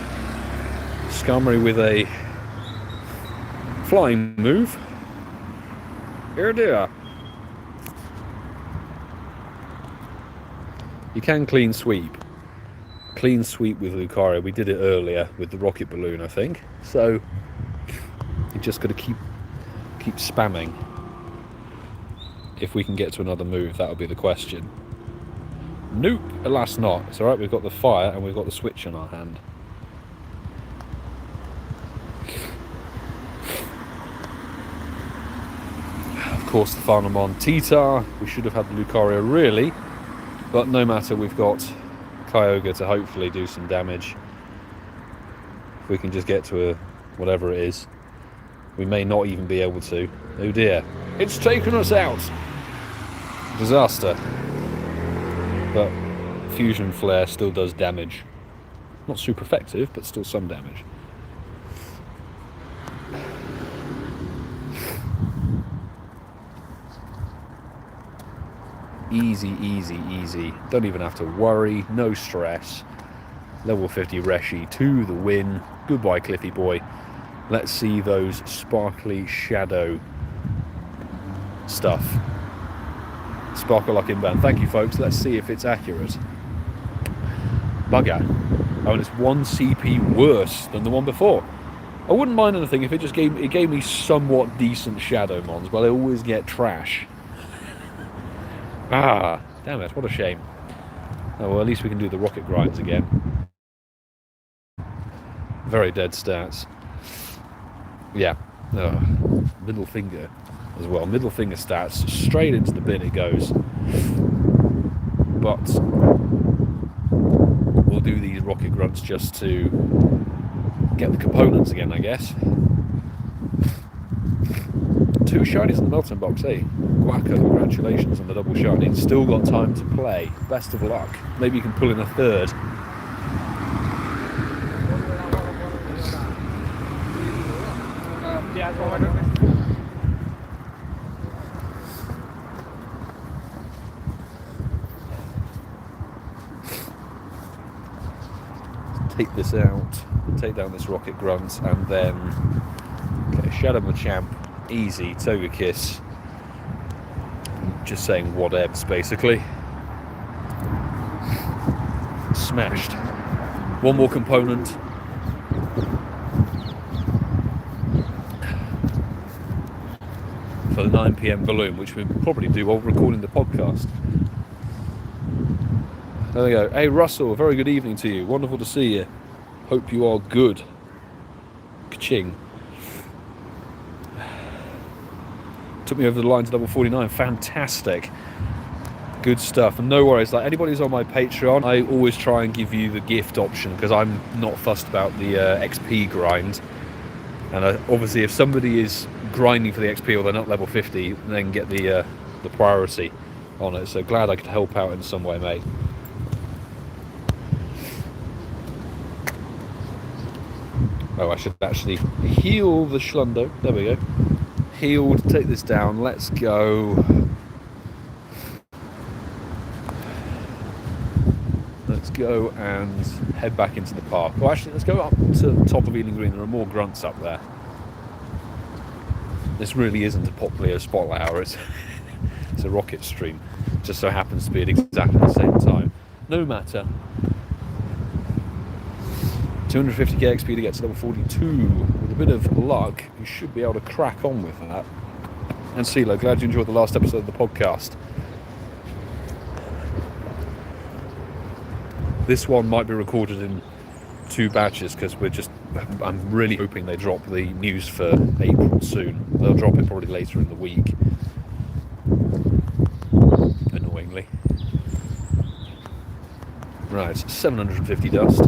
A: Skarmory with a flying move. Here dear. You can clean sweep. Clean sweep with Lucario. We did it earlier with the rocket balloon, I think. So you just got to keep spamming. If we can get to another move, that'll be the question. Nope, alas not. It's alright, we've got the fire and we've got the switch in our hand. Of course, the Farnamon Titar. We should have had the Lucario really, but no matter, we've got Kyogre to hopefully do some damage. If we can just get to a whatever it is. We may not even be able to. Oh dear, it's taken us out. Disaster. But Fusion Flare still does damage. Not super effective, but still some damage. Easy, easy, easy. Don't even have to worry. No stress. Level 50 Reshi to the win. Goodbye, Cliffy boy. Let's see those sparkly shadow stuff. Sparkle Luck inbound. Thank you, folks. Let's see if it's accurate. Bugger. Oh, and it's 1 CP worse than the one before. I wouldn't mind anything if it just gave me somewhat decent shadow mons, but I always get trash. Ah, damn it, what a shame. Oh, well, at least we can do the rocket grinds again. Very dead stats. Yeah. Oh, middle finger as well. Middle finger stats. Straight into the bin it goes. But we'll do these rocket grunts just to get the components again, I guess. 2 shinies in the Meltan box, eh? Guaco, congratulations on the double shiny. Still got time to play. Best of luck. Maybe you can pull in a third. Take this out, take down this rocket grunt, and then okay, Shadow Machamp, easy, Togekiss. Just saying whatevs, basically. Smashed. One more component. For the 9 PM balloon, which we'll probably do while recording the podcast. There we go. Hey Russell, a very good evening to you. Wonderful to see you. Hope you are good. Ka-ching. Took me over the line to double 49. Fantastic. Good stuff. And no worries, like anybody who's on my Patreon, I always try and give you the gift option because I'm not fussed about the XP grind. And obviously if somebody is grinding for the XP or they're not level 50, then get the priority on it. So glad I could help out in some way, mate. Oh, I should actually heal the Schlundo. There we go. Healed, take this down, let's go. Let's go and head back into the park. Well, actually, let's go up to the top of Ealing Green. There are more grunts up there. This really isn't a Popplio Spotlight hour. It's a rocket stream. It just so happens to be at exactly the same time. No matter. 250k XP to get to level 42. With a bit of luck, you should be able to crack on with that. And CeeCeeismad, glad you enjoyed the last episode of the podcast. This one might be recorded in 2 batches because I'm really hoping they drop the news for April soon. They'll drop it probably later in the week. Annoyingly. Right, 750 dust.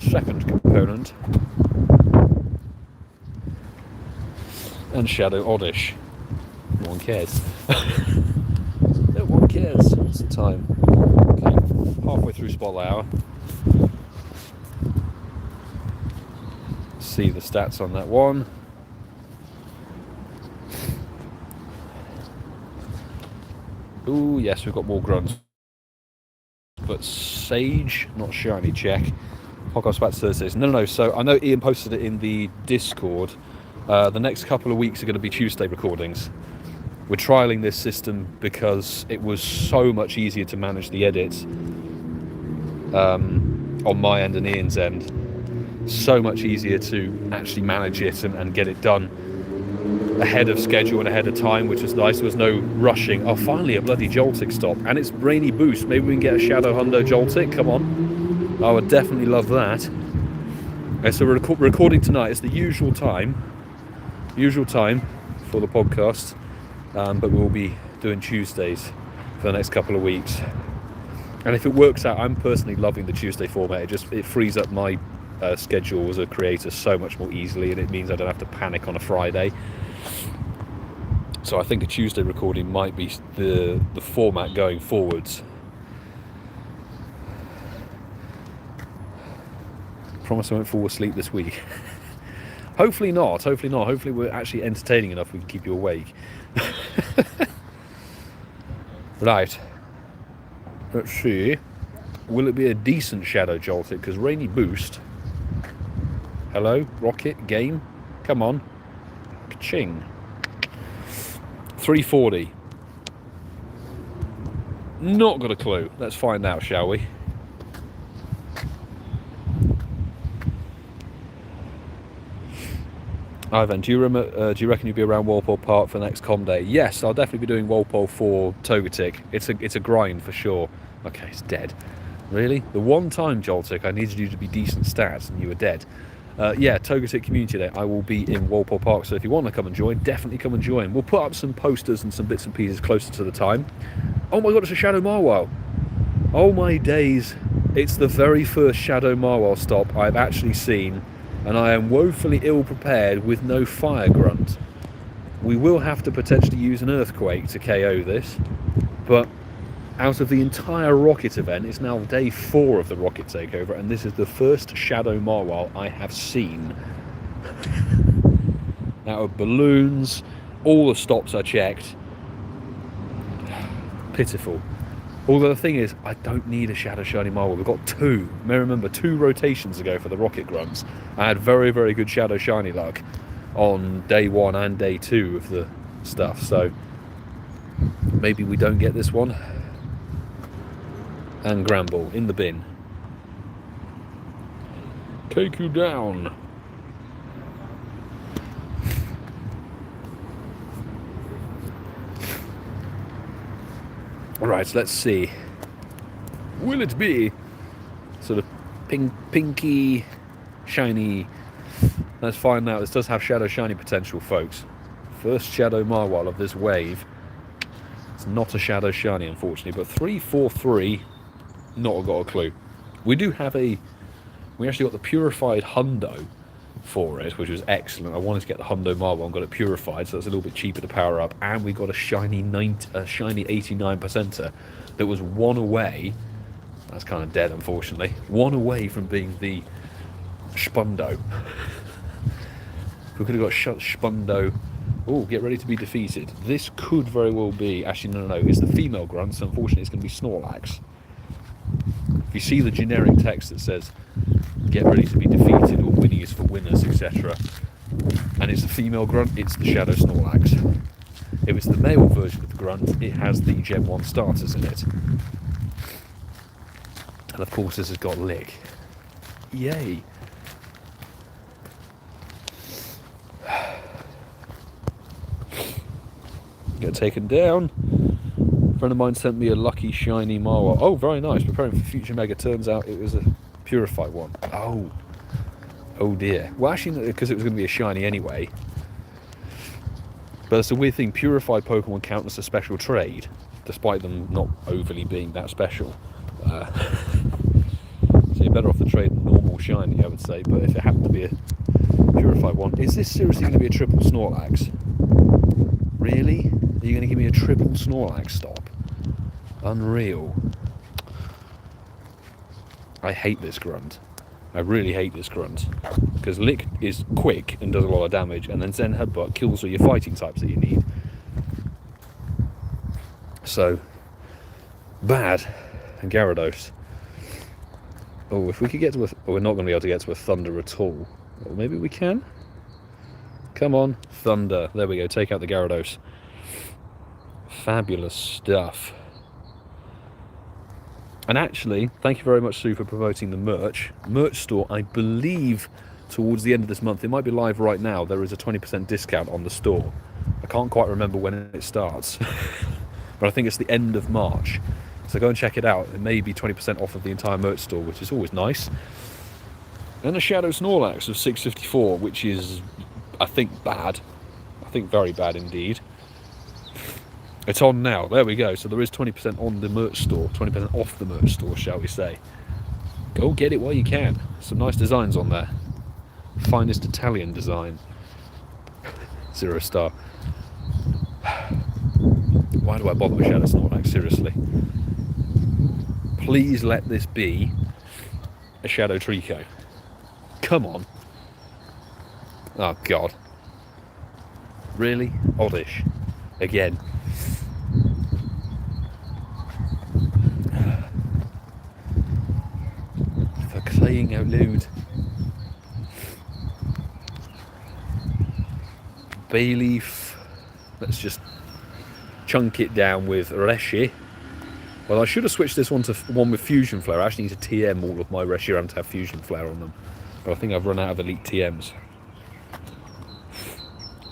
A: Second component. And Shadow Oddish. No one cares. No one cares. What's the time? Okay, halfway through Spotlight Hour. See the stats on that one. Ooh, yes, we've got more grunts. But Sage, not shiny, check. Podcast back to Thursdays. No. So I know Ian posted it in the Discord. The next couple of weeks are going to be Tuesday recordings. We're trialing this system because it was so much easier to manage the edits on my end and Ian's end. So much easier to actually manage it and get it done ahead of schedule and ahead of time, which was nice. There was no rushing. Oh, finally a bloody Joltik stop. And it's rainy boost. Maybe we can get a Shadow Hundo Joltik. Come on. I would definitely love that. Okay, so we're recording tonight. It's the usual time for the podcast, but we'll be doing Tuesdays for the next couple of weeks. And if it works out, I'm personally loving the Tuesday format. It frees up my schedule as a creator so much more easily, and it means I don't have to panic on a Friday. So I think a Tuesday recording might be the format going forwards. Promise I won't fall asleep this week. Hopefully not. Hopefully we're actually entertaining enough we can keep you awake. Right. Let's see. Will it be a decent Shadow Joltik? Because rainy boost. Hello? Rocket? Game? Come on. Ka-ching. 340. Not got a clue. Let's find out, shall we? Ivan, do you reckon you'll be around Walpole Park for the next com day? Yes, I'll definitely be doing Walpole for Togetic. It's a grind for sure. Okay, it's dead. Really? The one time, Joltik, I needed you to be decent stats and you were dead. Yeah, Togetic Community Day. I will be in Walpole Park, so if you want to come and join, definitely come and join. We'll put up some posters and some bits and pieces closer to the time. Oh my god, it's a Shadow Marwile. Oh my days. It's the very first Shadow Marwile stop I've actually seen. And I am woefully ill prepared with no fire grunt. We will have to potentially use an earthquake to KO this, but out of the entire Rocket event, it's now day 4 of the Rocket takeover, and this is the first Shadow Marwile I have seen. Out of balloons, all the stops I checked. Pitiful. Although the thing is, I don't need a Shadow Shiny Marwile. We've got 2. You may remember 2 rotations ago for the Rocket Grunts. I had very, very good Shadow Shiny luck on day 1 and day 2 of the stuff. So maybe we don't get this one. And Gramble in the bin. Take you down. Alright, let's see. Will it be sort of pinky, shiny? Let's find out. This does have Shadow Shiny potential, folks. First Shadow Marwal of this wave. It's not a Shadow Shiny, unfortunately, but 343, not got a clue. We do have we actually got the purified Hundo for it, which was excellent. I wanted to get the Hundo Marwal and got it purified, so that's a little bit cheaper to power up. And we got a shiny 89%er that was one away. That's kind of dead, unfortunately. One away from being the Spundo. We could have got Spundo. Oh, get ready to be defeated. This could very well be... Actually, no. It's the female grunt, so unfortunately it's going to be Snorlax. If you see the generic text that says, get ready to be defeated, or winning is for winners, etc. And it's the female grunt, it's the Shadow Snorlax. If it's the male version of the grunt, it has the Gen 1 starters in it. And of course this has got Lick. Yay! Get taken down. A friend of mine sent me a lucky shiny Marwal. Oh, very nice. Preparing for future mega. Turns out it was a purified one. Oh dear. Well, actually, because it was going to be a shiny anyway. But it's a weird thing. Purified Pokemon count as a special trade, despite them not overly being that special. So you're better off the trade than normal shiny, I would say. But if it happened to be a purified one, is this seriously going to be a triple Snorlax? Really? Are you going to give me a triple Snorlax stop? Unreal. I hate this grunt. I really hate this grunt. Because Lick is quick and does a lot of damage, and then Zen Headbutt kills all your fighting types that you need. So, bad. And Gyarados. Oh, if we could get to a... Oh, we're not going to be able to get to a Thunder at all. Or maybe we can? Come on, Thunder. There we go, take out the Gyarados. Fabulous stuff. And actually, thank you very much, Sue, for promoting the merch. Merch store, I believe, towards the end of this month, it might be live right now, there is a 20% discount on the store. I can't quite remember when it starts. But I think it's the end of March. So go and check it out. It may be 20% off of the entire merch store, which is always nice. And a Shadow Snorlax of 654, which is, I think, bad. I think very bad indeed. It's on now. There we go. So there is 20% on the merch store. 20% off the merch store, shall we say. Go get it while you can. Some nice designs on there. Finest Italian design. 0 star. Why do I bother with Shadow Snorlax? Seriously. Please let this be a Shadow Trico. Come on. Oh, God. Really? Oddish. Again. For crying out loud. Bayleaf. Let's just chunk it down with Reshi. Well, I should have switched this one to one with Fusion Flare. I actually need to TM all of my Reshiram to have Fusion Flare on them. But I think I've run out of Elite TMs.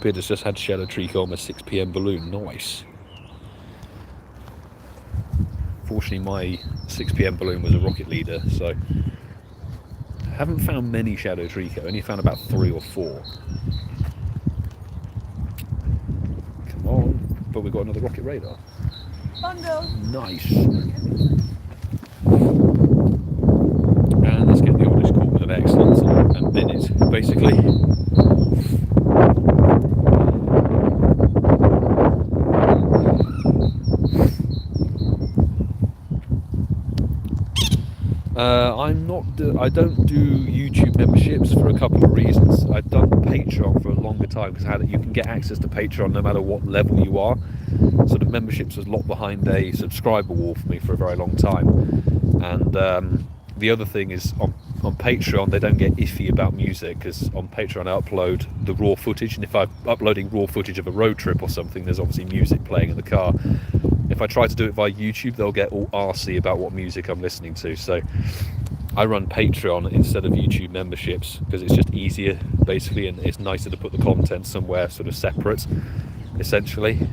A: Peter's just had Shadow Trico on my 6 PM balloon. Nice. Fortunately, my 6 PM balloon was a Rocket Leader, so I haven't found many Shadow Trico. Only found about 3 or 4. Come on. But we've got another Rocket Radar.
B: Bundle.
A: Nice. And let's get the oldest call of excellence and bin it, basically. I don't do YouTube memberships for a couple of reasons. I've done Patreon for a longer time because you can get access to Patreon no matter what level you are. So the memberships was locked behind a subscriber wall for me for a very long time. And the other thing is on Patreon they don't get iffy about music, because on Patreon I upload the raw footage, and if I'm uploading raw footage of a road trip or something, there's obviously music playing in the car. If I try to do it via YouTube, they'll get all arsey about what music I'm listening to. So I run Patreon instead of YouTube memberships because it's just easier, basically, and it's nicer to put the content somewhere sort of separate, essentially.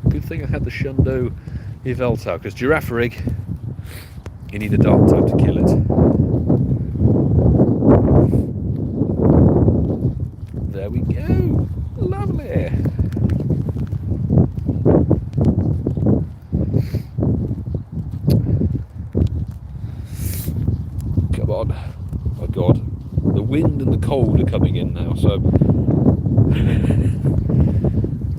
A: Good thing I had the Shundo Yveltal, because Girafarig, you need a dark type to kill it. Yeah. Come on. Oh god. The wind and the cold are coming in now, so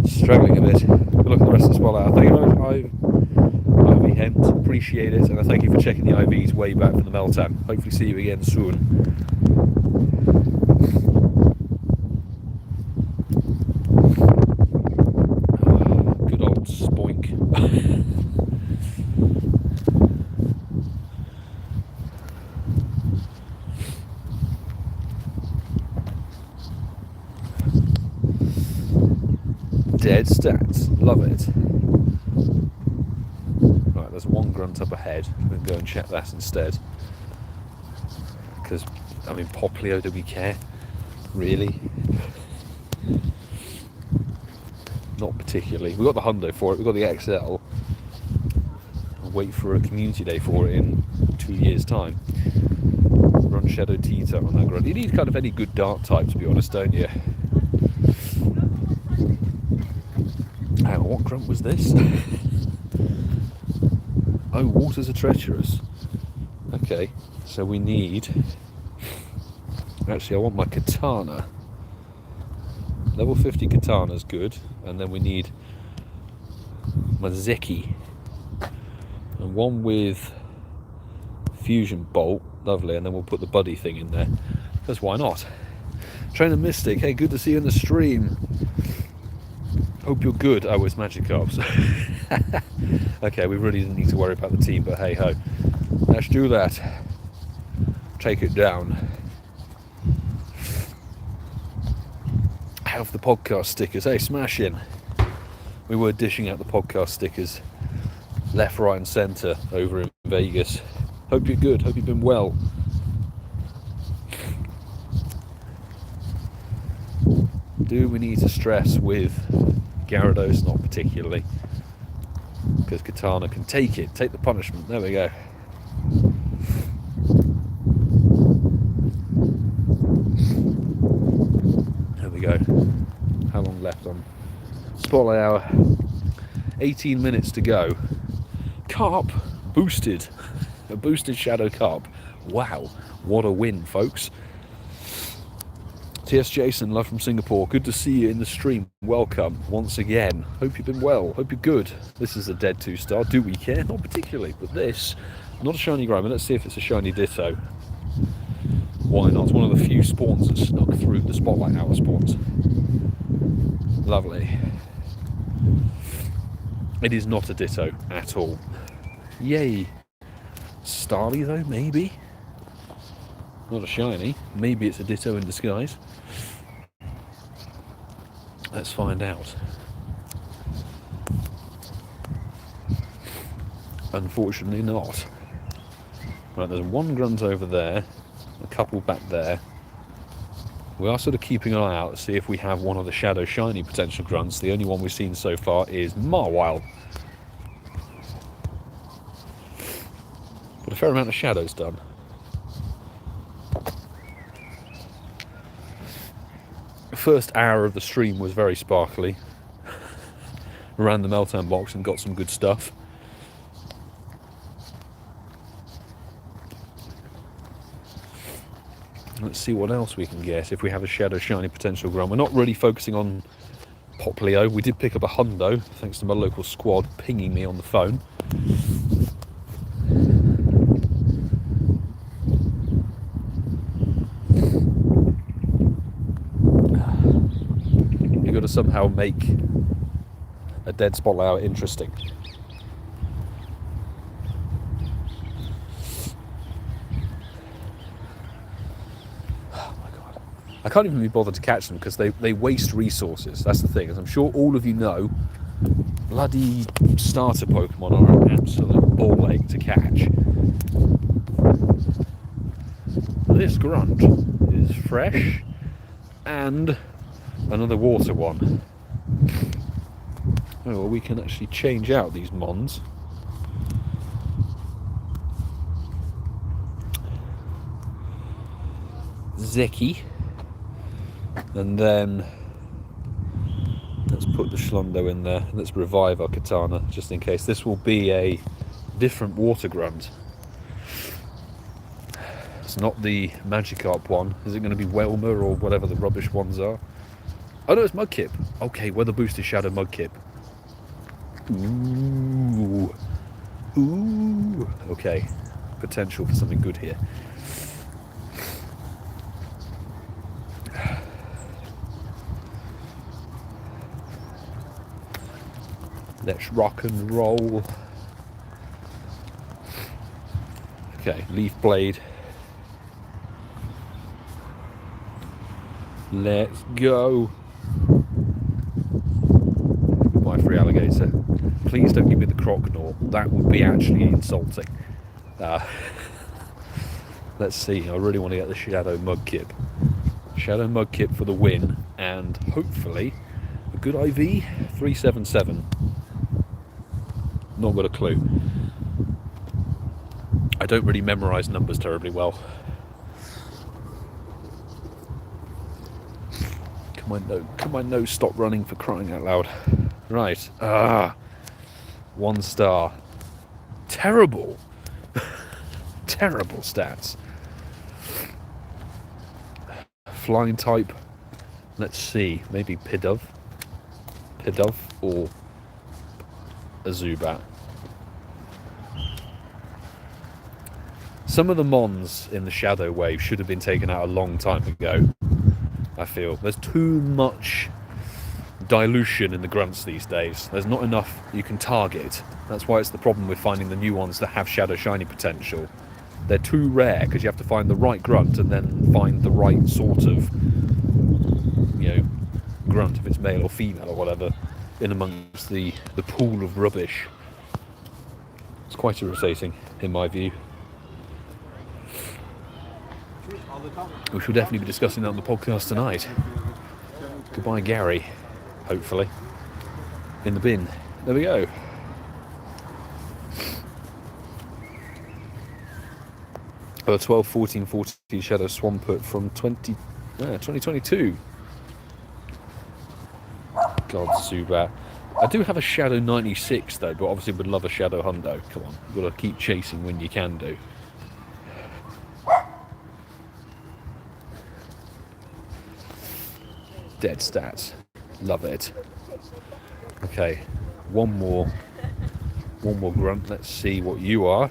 A: struggling a bit. But look at the rest of the spotlight. Thank you very much, IV Hent. Appreciate it, and I thank you for checking the IVs way back from the Meltan. Hopefully see you again soon. Good old spoink. Dead stats, love it. Right, there's one grunt up ahead. We can go and check that instead. Because, I mean, Popplio, do we care? Really? Not particularly. We've got the Hundo for it, we've got the XL. I'll wait for a community day for it in 2 years' time. Run Shadow Tita on that grunt. You need kind of any good dart type, to be honest, don't you? Hang on, what grunt was this? Oh, waters are treacherous. Okay, so we need... Actually, I want my katana. Level 50 katana's good. And then we need my Jexy. And one with fusion bolt. Lovely, and then we'll put the buddy thing in there. Because why not? Trainer Mystic, hey, good to see you in the stream. Hope you're good. Oh, it's Magikarps. Okay, we really didn't need to worry about the team, but hey ho. Let's do that. Take it down. Have the podcast stickers. Hey, smash in. We were dishing out the podcast stickers left, right and centre over in Vegas. Hope you're good. Hope you've been well. Do we need to stress with Gyarados? Not particularly, because Katana can take it, take the punishment. There we go. There we go. How long left on Spotlight Hour? 18 minutes to go. Carp boosted. A boosted Shadow Carp. Wow, what a win, folks. TS Jason, love from Singapore. Good to see you in the stream. Welcome once again. Hope you've been well. Hope you're good. This is a dead 2-star. Do we care? Not particularly. But this, not a shiny Grimer. Let's see if it's a shiny Ditto. Why not? It's one of the few spawns that snuck through the Spotlight Hour spawns. Lovely. It is not a Ditto at all. Yay. Starly though, maybe? Not a shiny. Maybe it's a Ditto in disguise. Let's find out. Unfortunately not. Right, there's one grunt over there, a couple back there. We are sort of keeping an eye out to see if we have one of the Shadow Shiny potential grunts. The only one we've seen so far is Marwild. But a fair amount of Shadows done. The first hour of the stream was very sparkly. Ran the Meltan box and got some good stuff. Let's see what else we can get if we have a Shadow Shiny potential grunt. We're not really focusing on Popplio. We did pick up a Hundo, thanks to my local squad pinging me on the phone. You've got to somehow make a dead Spotlight Hour interesting. I can't even be bothered to catch them because they waste resources. That's the thing, as I'm sure all of you know, bloody starter Pokemon are an absolute ball ache to catch. This grunt is fresh and another water one. Oh, well, we can actually change out these mons. Jexy. And then Let's put the Schlundo in there. Let's revive our katana, just in case. This will be a different water grunt. It's not the Magikarp one. Is it going to be Welmer or whatever the rubbish ones are? Oh no, it's Mudkip. Okay, weather boosted Shadow Mudkip. Ooh. Ooh. Okay, potential for something good here. Let's rock and roll. Okay, Leaf Blade. Let's go. Goodbye, free alligator. Please don't give me the Crocodile. That would be actually insulting. Let's see. I really want to get the Shadow Mudkip. Shadow Mudkip for the win, and hopefully a good IV. 377. Not got a clue. I don't really memorise numbers terribly well. Can my nose stop running, for crying out loud? Right. 1 star. Terrible. Terrible stats. Flying type. Let's see. Maybe Pidove or a Zubat. Some of the Mons in the Shadow Wave should have been taken out a long time ago, I feel. There's too much dilution in the grunts these days. There's not enough you can target. That's why it's the problem with finding the new ones that have Shadow Shiny potential. They're too rare because you have to find the right grunt and then find the right sort of, grunt, if it's male or female or whatever, in amongst the pool of rubbish. It's quite irritating, in my view. We shall definitely be discussing that on the podcast tonight. Goodbye, Gary. Hopefully. In the bin. There we go. A 12, 14, 14 Shadow Swampert from 2022. God, Zubat. I do have a Shadow 96 though, but obviously would love a Shadow Hundo. Come on, you've got to keep chasing when you can do. Dead stats. Love it. Okay, one more grunt. Let's see what you are.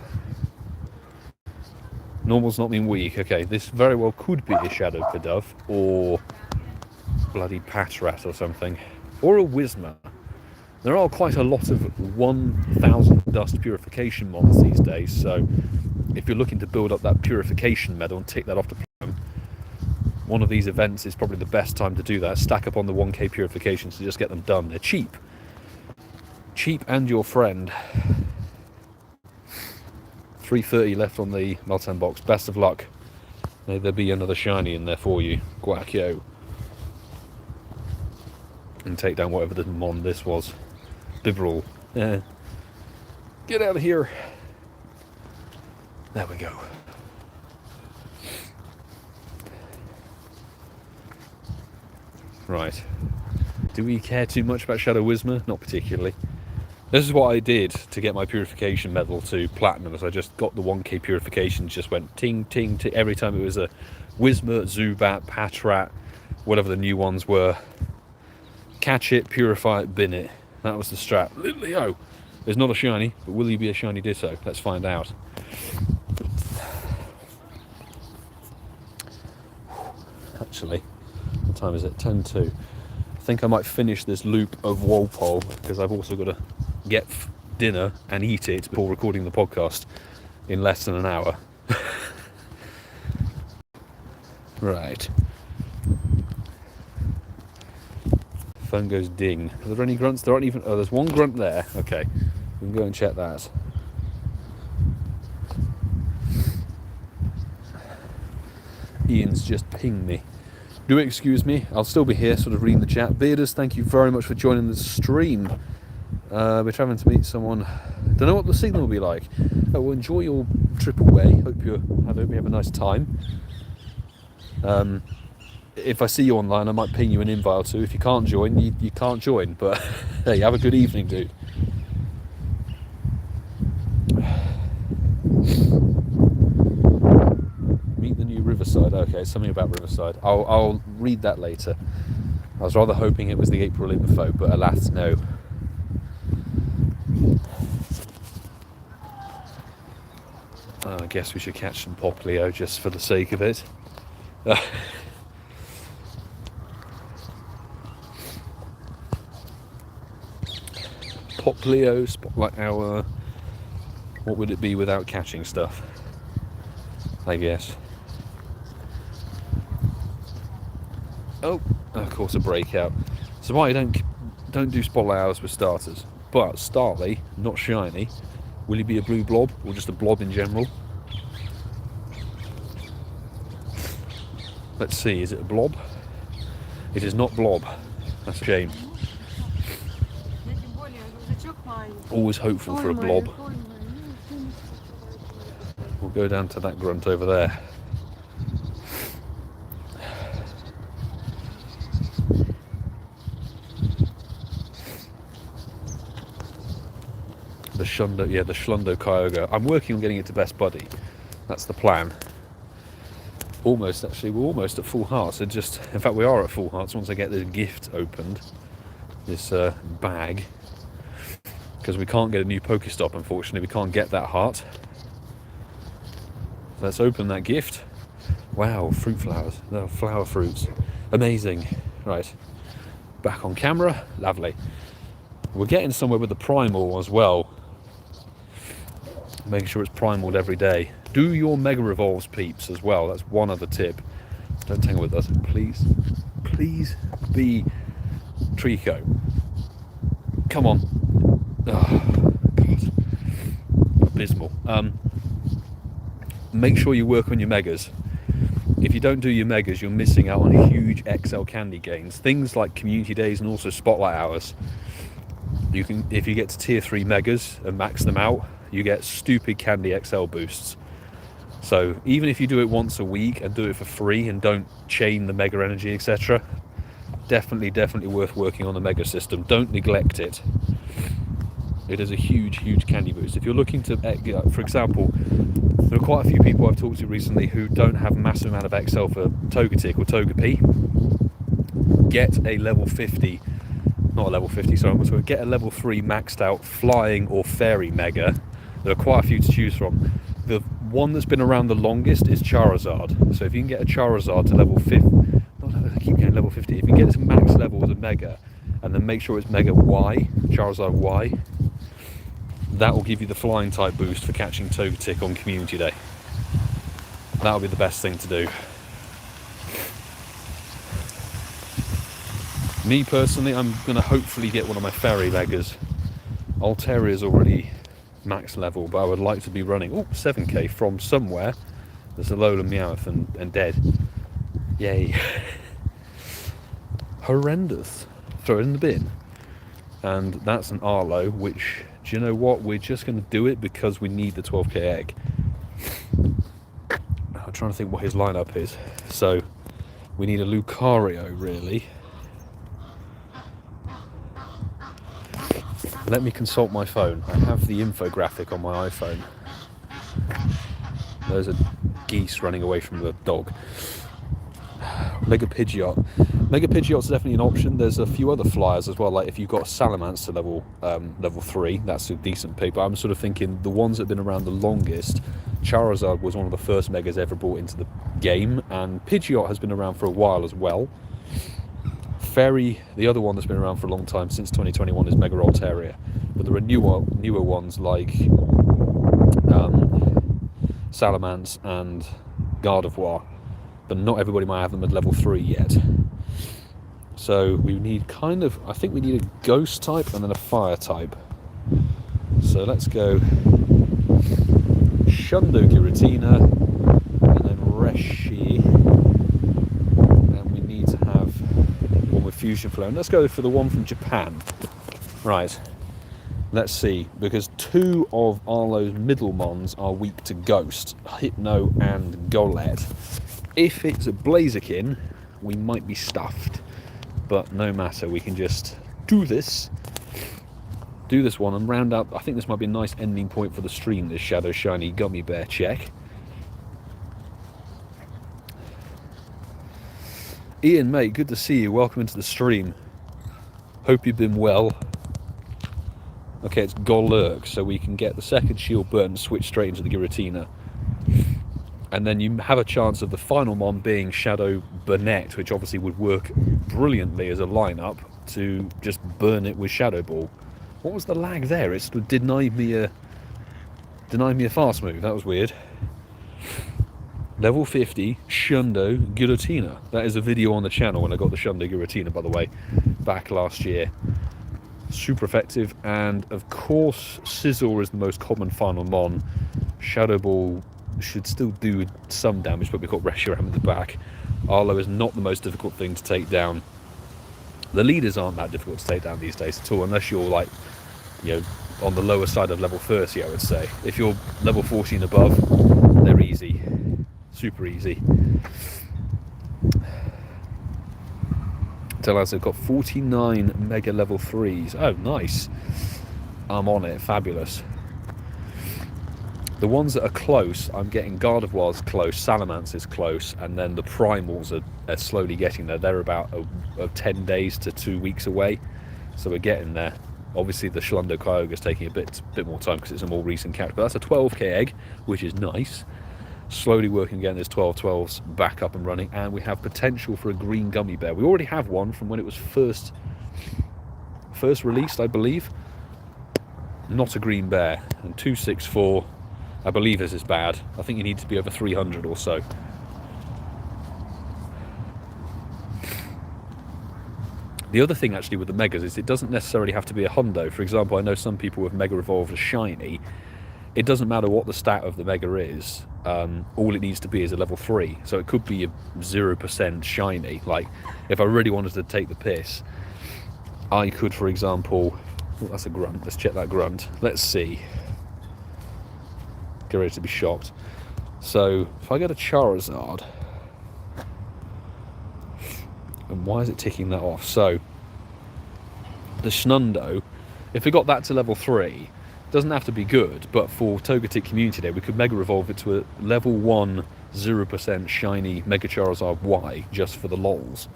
A: Normal's not been weak. Okay, this very well could be a Shadow Pidove or bloody Patrat or something, or a Whismur. There are quite a lot of 1000 dust purification mons these days, so if you're looking to build up that purification medal and tick that off the plan, one of these events is probably the best time to do that. Stack up on the 1k purifications to just get them done. They're cheap. Cheap and your friend. 330 left on the Meltan box. Best of luck. May there be another shiny in there for you. Guacchio. And take down whatever the mon this was. Bibarel. Get out of here. There we go. Right. Do we care too much about Shadow Whismur? Not particularly. This is what I did to get my purification medal to platinum, as I just got the 1k purification, just went ting, ting, ting. Every time it was a Whismur, Zubat, Patrat, whatever the new ones were. Catch it, purify it, bin it. That was the strat. Leo! There's not a shiny, but will you be a shiny ditto? Let's find out. Actually, what time is it? 10:02. I think I might finish this loop of Walpole, because I've also got to get dinner and eat it before recording the podcast in less than an hour. Right. Phone goes ding. Are there any grunts? There aren't even... Oh, there's one grunt there. Okay. We can go and check that. Ian's just pinged me. Do excuse me. I'll still be here, sort of reading the chat. Bearders, thank you very much for joining the stream. We're travelling to meet someone. Don't know what the signal will be like. Well, enjoy your trip away. Hope you have a nice time. if I see you online, I might ping you an invite or two. If you can't join, you can't join. But hey, have a good evening, dude. Meet the new Riverside. Okay, something about Riverside. I'll read that later. I was rather hoping it was the April info, but alas, no. I guess we should catch some Popplio just for the sake of it. Popplio Spotlight Hour. What would it be without catching stuff? I guess. Oh, of course, a breakout. So why don't do Spotlight Hours with starters? But Starly, not shiny. Will he be a blue blob or just a blob in general? Let's see, is it a blob? It is not blob. That's a shame. Always hopeful for a blob. We'll go down to that grunt over there. The Shundo, yeah, the Schlundo Kyogre. I'm working on getting it to best buddy. That's the plan. Almost, actually, we're almost at full hearts. In fact, we are at full hearts once I get this gift opened, this bag, because we can't get a new Pokestop. Unfortunately, we can't get that heart. Let's open that gift. Wow, fruit flowers. No, flower fruits. Amazing. Right, back on camera. Lovely. We're getting somewhere with the primal as well. Making sure it's primaled every day. Do your Mega Revolves, peeps, as well. That's one other tip. Don't tangle with us, please. Please be Trico. Come on. Oh, God. Abysmal. Make sure you work on your Megas. If you don't do your Megas, you're missing out on huge XL candy gains. Things like community days and also spotlight hours. You can, if you get to tier 3 Megas and max them out, you get stupid candy XL boosts. So even if you do it once a week and do it for free and don't chain the Mega Energy, etc., definitely worth working on the Mega system. Don't neglect it. It is a huge candy boost. If you're looking to, for example, there are quite a few people I've talked to recently who don't have a massive amount of XL for Togetic or Togepi. Get a level 50, not a level 50, sorry, I'm sorry, get a level 3 maxed out Flying or Fairy Mega. There are quite a few to choose from. The one that's been around the longest is Charizard. So if you can get a Charizard to level 50, I keep getting level 50, if you can get it to max level with a Mega, and then make sure it's Mega Y, Charizard Y, that will give you the flying type boost for catching Togetic on Community Day. That'll be the best thing to do. Me personally, I'm going to hopefully get one of my Fairy Megas. Alteria's already max level, but I would like to be running 7k from somewhere. There's a Alola Meowth and dead. Yay. Horrendous. Throw it in the bin. And that's an Arlo, which, do you know what? We're just going to do it because we need the 12k egg. I'm trying to think what his lineup is. So we need a Lucario, really. Let me consult my phone. I have the infographic on my iPhone. There's a geese running away from the dog. Mega Pidgeot. Mega Pidgeot's definitely an option. There's a few other flyers as well. Like if you've got Salamence to level 3, that's a decent pick. But I'm sort of thinking the ones that have been around the longest. Charizard was one of the first Megas ever brought into the game, and Pidgeot has been around for a while as well. Fairy, the other one that's been around for a long time, since 2021, is Mega Altaria. But there are newer ones like Salamence and Gardevoir, but not everybody might have them at level 3 yet. So we need I think we need a Ghost type and then a Fire type. So let's go Shundo Giratina and then Reshi. Fusion Flow. And let's go for the one from Japan. Right, let's see, because 2 of Arlo's Middlemons are weak to Ghost, Hypno and Golett. If it's a Blaziken, we might be stuffed. But no matter, we can just do this one and round up. I think this might be a nice ending point for the stream, this Shadow Shiny Gummy Bear check. Ian, mate, good to see you. Welcome into the stream. Hope you've been well. Okay, it's Golurk, so we can get the second shield burn and switch straight into the Giratina. And then you have a chance of the final mon being Shadow Burnett, which obviously would work brilliantly as a lineup to just burn it with Shadow Ball. What was the lag there? It denied me a fast move. That was weird. Level 50 Hundo Giratina. That is a video on the channel when I got the Hundo Giratina, by the way, back last year. Super effective, and of course Scizor is the most common final mon. Shadow Ball should still do some damage, but we've got Reshiram in the back. Arlo is not the most difficult thing to take down. The leaders aren't that difficult to take down these days at all, unless you're like, you know, on the lower side of level 30, I would say. If you're level 40 and above, they're easy. Super easy. Tell us they've got 49 mega level 3s. Oh, nice. I'm on it. Fabulous. The ones that are close, I'm getting Gardevoir's close, Salamence is close, and then the Primals are slowly getting there. They're about 10 days to 2 weeks away, so we're getting there. Obviously the Shundo Kyogre is taking a bit more time because it's a more recent character, but that's a 12k egg, which is nice. Slowly working again, there's 1212s back up and running, and we have potential for a green gummy bear. We already have one from when it was first released, I believe. Not a green bear. And 264, I believe this is bad. I think you need to be over 300 or so. The other thing actually with the Megas is it doesn't necessarily have to be a Hundo. For example, I know some people with Mega Evolved as Shiny. It doesn't matter what the stat of the Mega is. All it needs to be is a level 3. So it could be a 0% Shiny. Like, if I really wanted to take the piss, I could, for example... Oh, that's a grunt. Let's check that grunt. Let's see. Get ready to be shocked. So, if I get a Charizard... And why is it ticking that off? So, the Shundo, if we got that to level 3, doesn't have to be good, but for Togetic Community Day, we could Mega Evolve it to a level 1, 0% shiny Mega Charizard Y, just for the lols.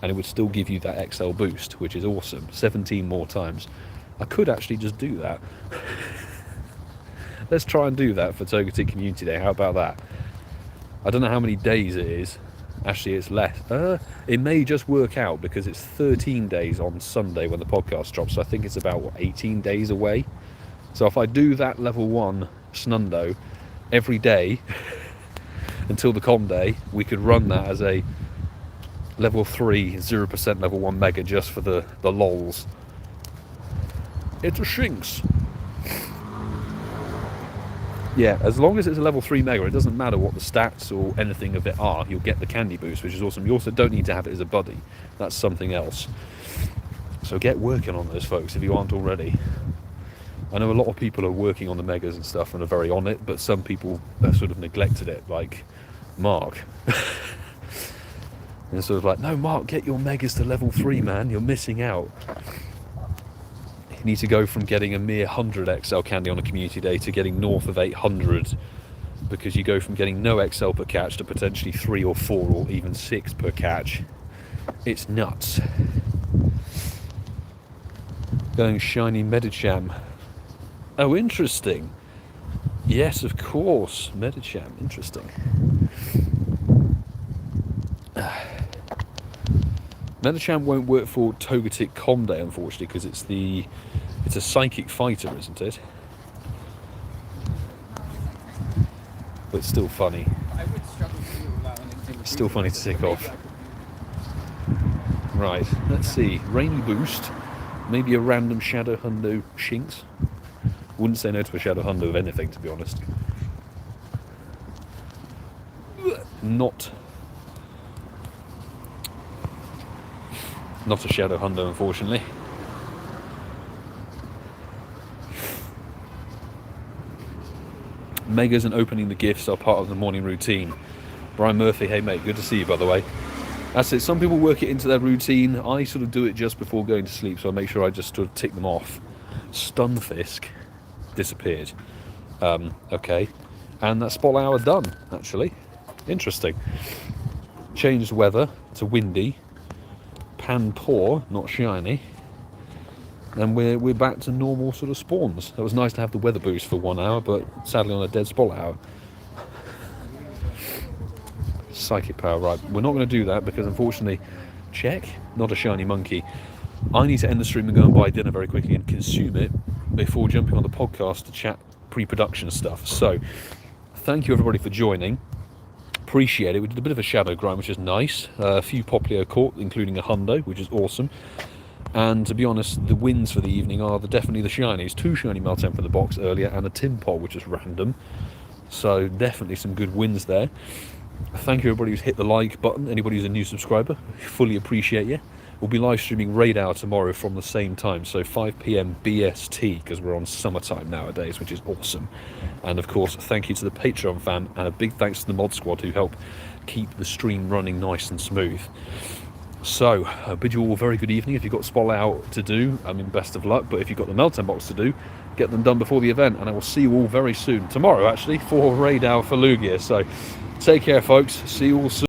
A: And it would still give you that XL boost, which is awesome. 17 more times. I could actually just do that. Let's try and do that for Togetic Community Day. How about that? I don't know how many days it is. Actually, it's less. It may just work out because it's 13 days on Sunday when the podcast drops. So I think it's about, what, 18 days away. So if I do that level 1 Shundo every day until the com day, we could run that as a level 3, 0% level 1 Mega just for the lols. It's a Shinx. Yeah, as long as it's a level 3 Mega, it doesn't matter what the stats or anything of it are, you'll get the candy boost, which is awesome. You also don't need to have it as a buddy. That's something else. So get working on those, folks, if you aren't already. I know a lot of people are working on the Megas and stuff and are very on it, but some people have sort of neglected it, like Mark. And sort of like, no, Mark, get your Megas to level 3, man. You're missing out. You need to go from getting a mere 100 XL candy on a community day to getting north of 800, because you go from getting no XL per catch to potentially 3 or 4 or even 6 per catch. It's nuts. Going shiny Medicham. Oh, interesting. Yes, of course. Medicham, interesting. Medicham won't work for Togetic Com Day, unfortunately, because it's a psychic fighter, isn't it? But it's still funny. It's still funny to tick off. Right, let's see. Rainy Boost. Maybe a random Shadow Hundo Shinx. Wouldn't say no to a Shadow Hundo of anything, to be honest. Not a Shadow Hundo, unfortunately. Megas and opening the gifts are part of the morning routine. Brian Murphy, hey mate, good to see you, by the way. That's it. Some people work it into their routine. I sort of do it just before going to sleep, so I make sure I just sort of tick them off. Stunfisk disappeared. Okay, and that spotlight hour done. Actually, interesting. Changed weather to windy. Pan poor, not shiny. And we're back to normal sort of spawns. It was nice to have the weather boost for 1 hour, but sadly on a dead spotlight hour. Psychic power, right. We're not going to do that because unfortunately, check, not a shiny monkey. I need to end the stream and go and buy dinner very quickly and consume it before jumping on the podcast to chat pre-production stuff. So, thank you everybody for joining. Appreciate it. We did a bit of a shadow grind, which is nice. A few Popplio caught, including a Hundo, which is awesome. And to be honest, the wins for the evening are definitely the shinies. 2 Shiny Meltan from the box earlier and a Timpol, which is random. So definitely some good wins there. Thank you everybody who's hit the like button. Anybody who's a new subscriber, fully appreciate you. We'll be live streaming Raid Hour tomorrow from the same time, so 5 PM BST, because we're on summertime nowadays, which is awesome. And of course, thank you to the Patreon fam, and a big thanks to the mod squad who help keep the stream running nice and smooth. So, I bid you all a very good evening. If you've got spotlight out to do, I mean, best of luck. But if you've got the Meltan box to do, get them done before the event. And I will see you all very soon. Tomorrow, actually, for Raid Hour for Lugia. So, take care, folks. See you all soon.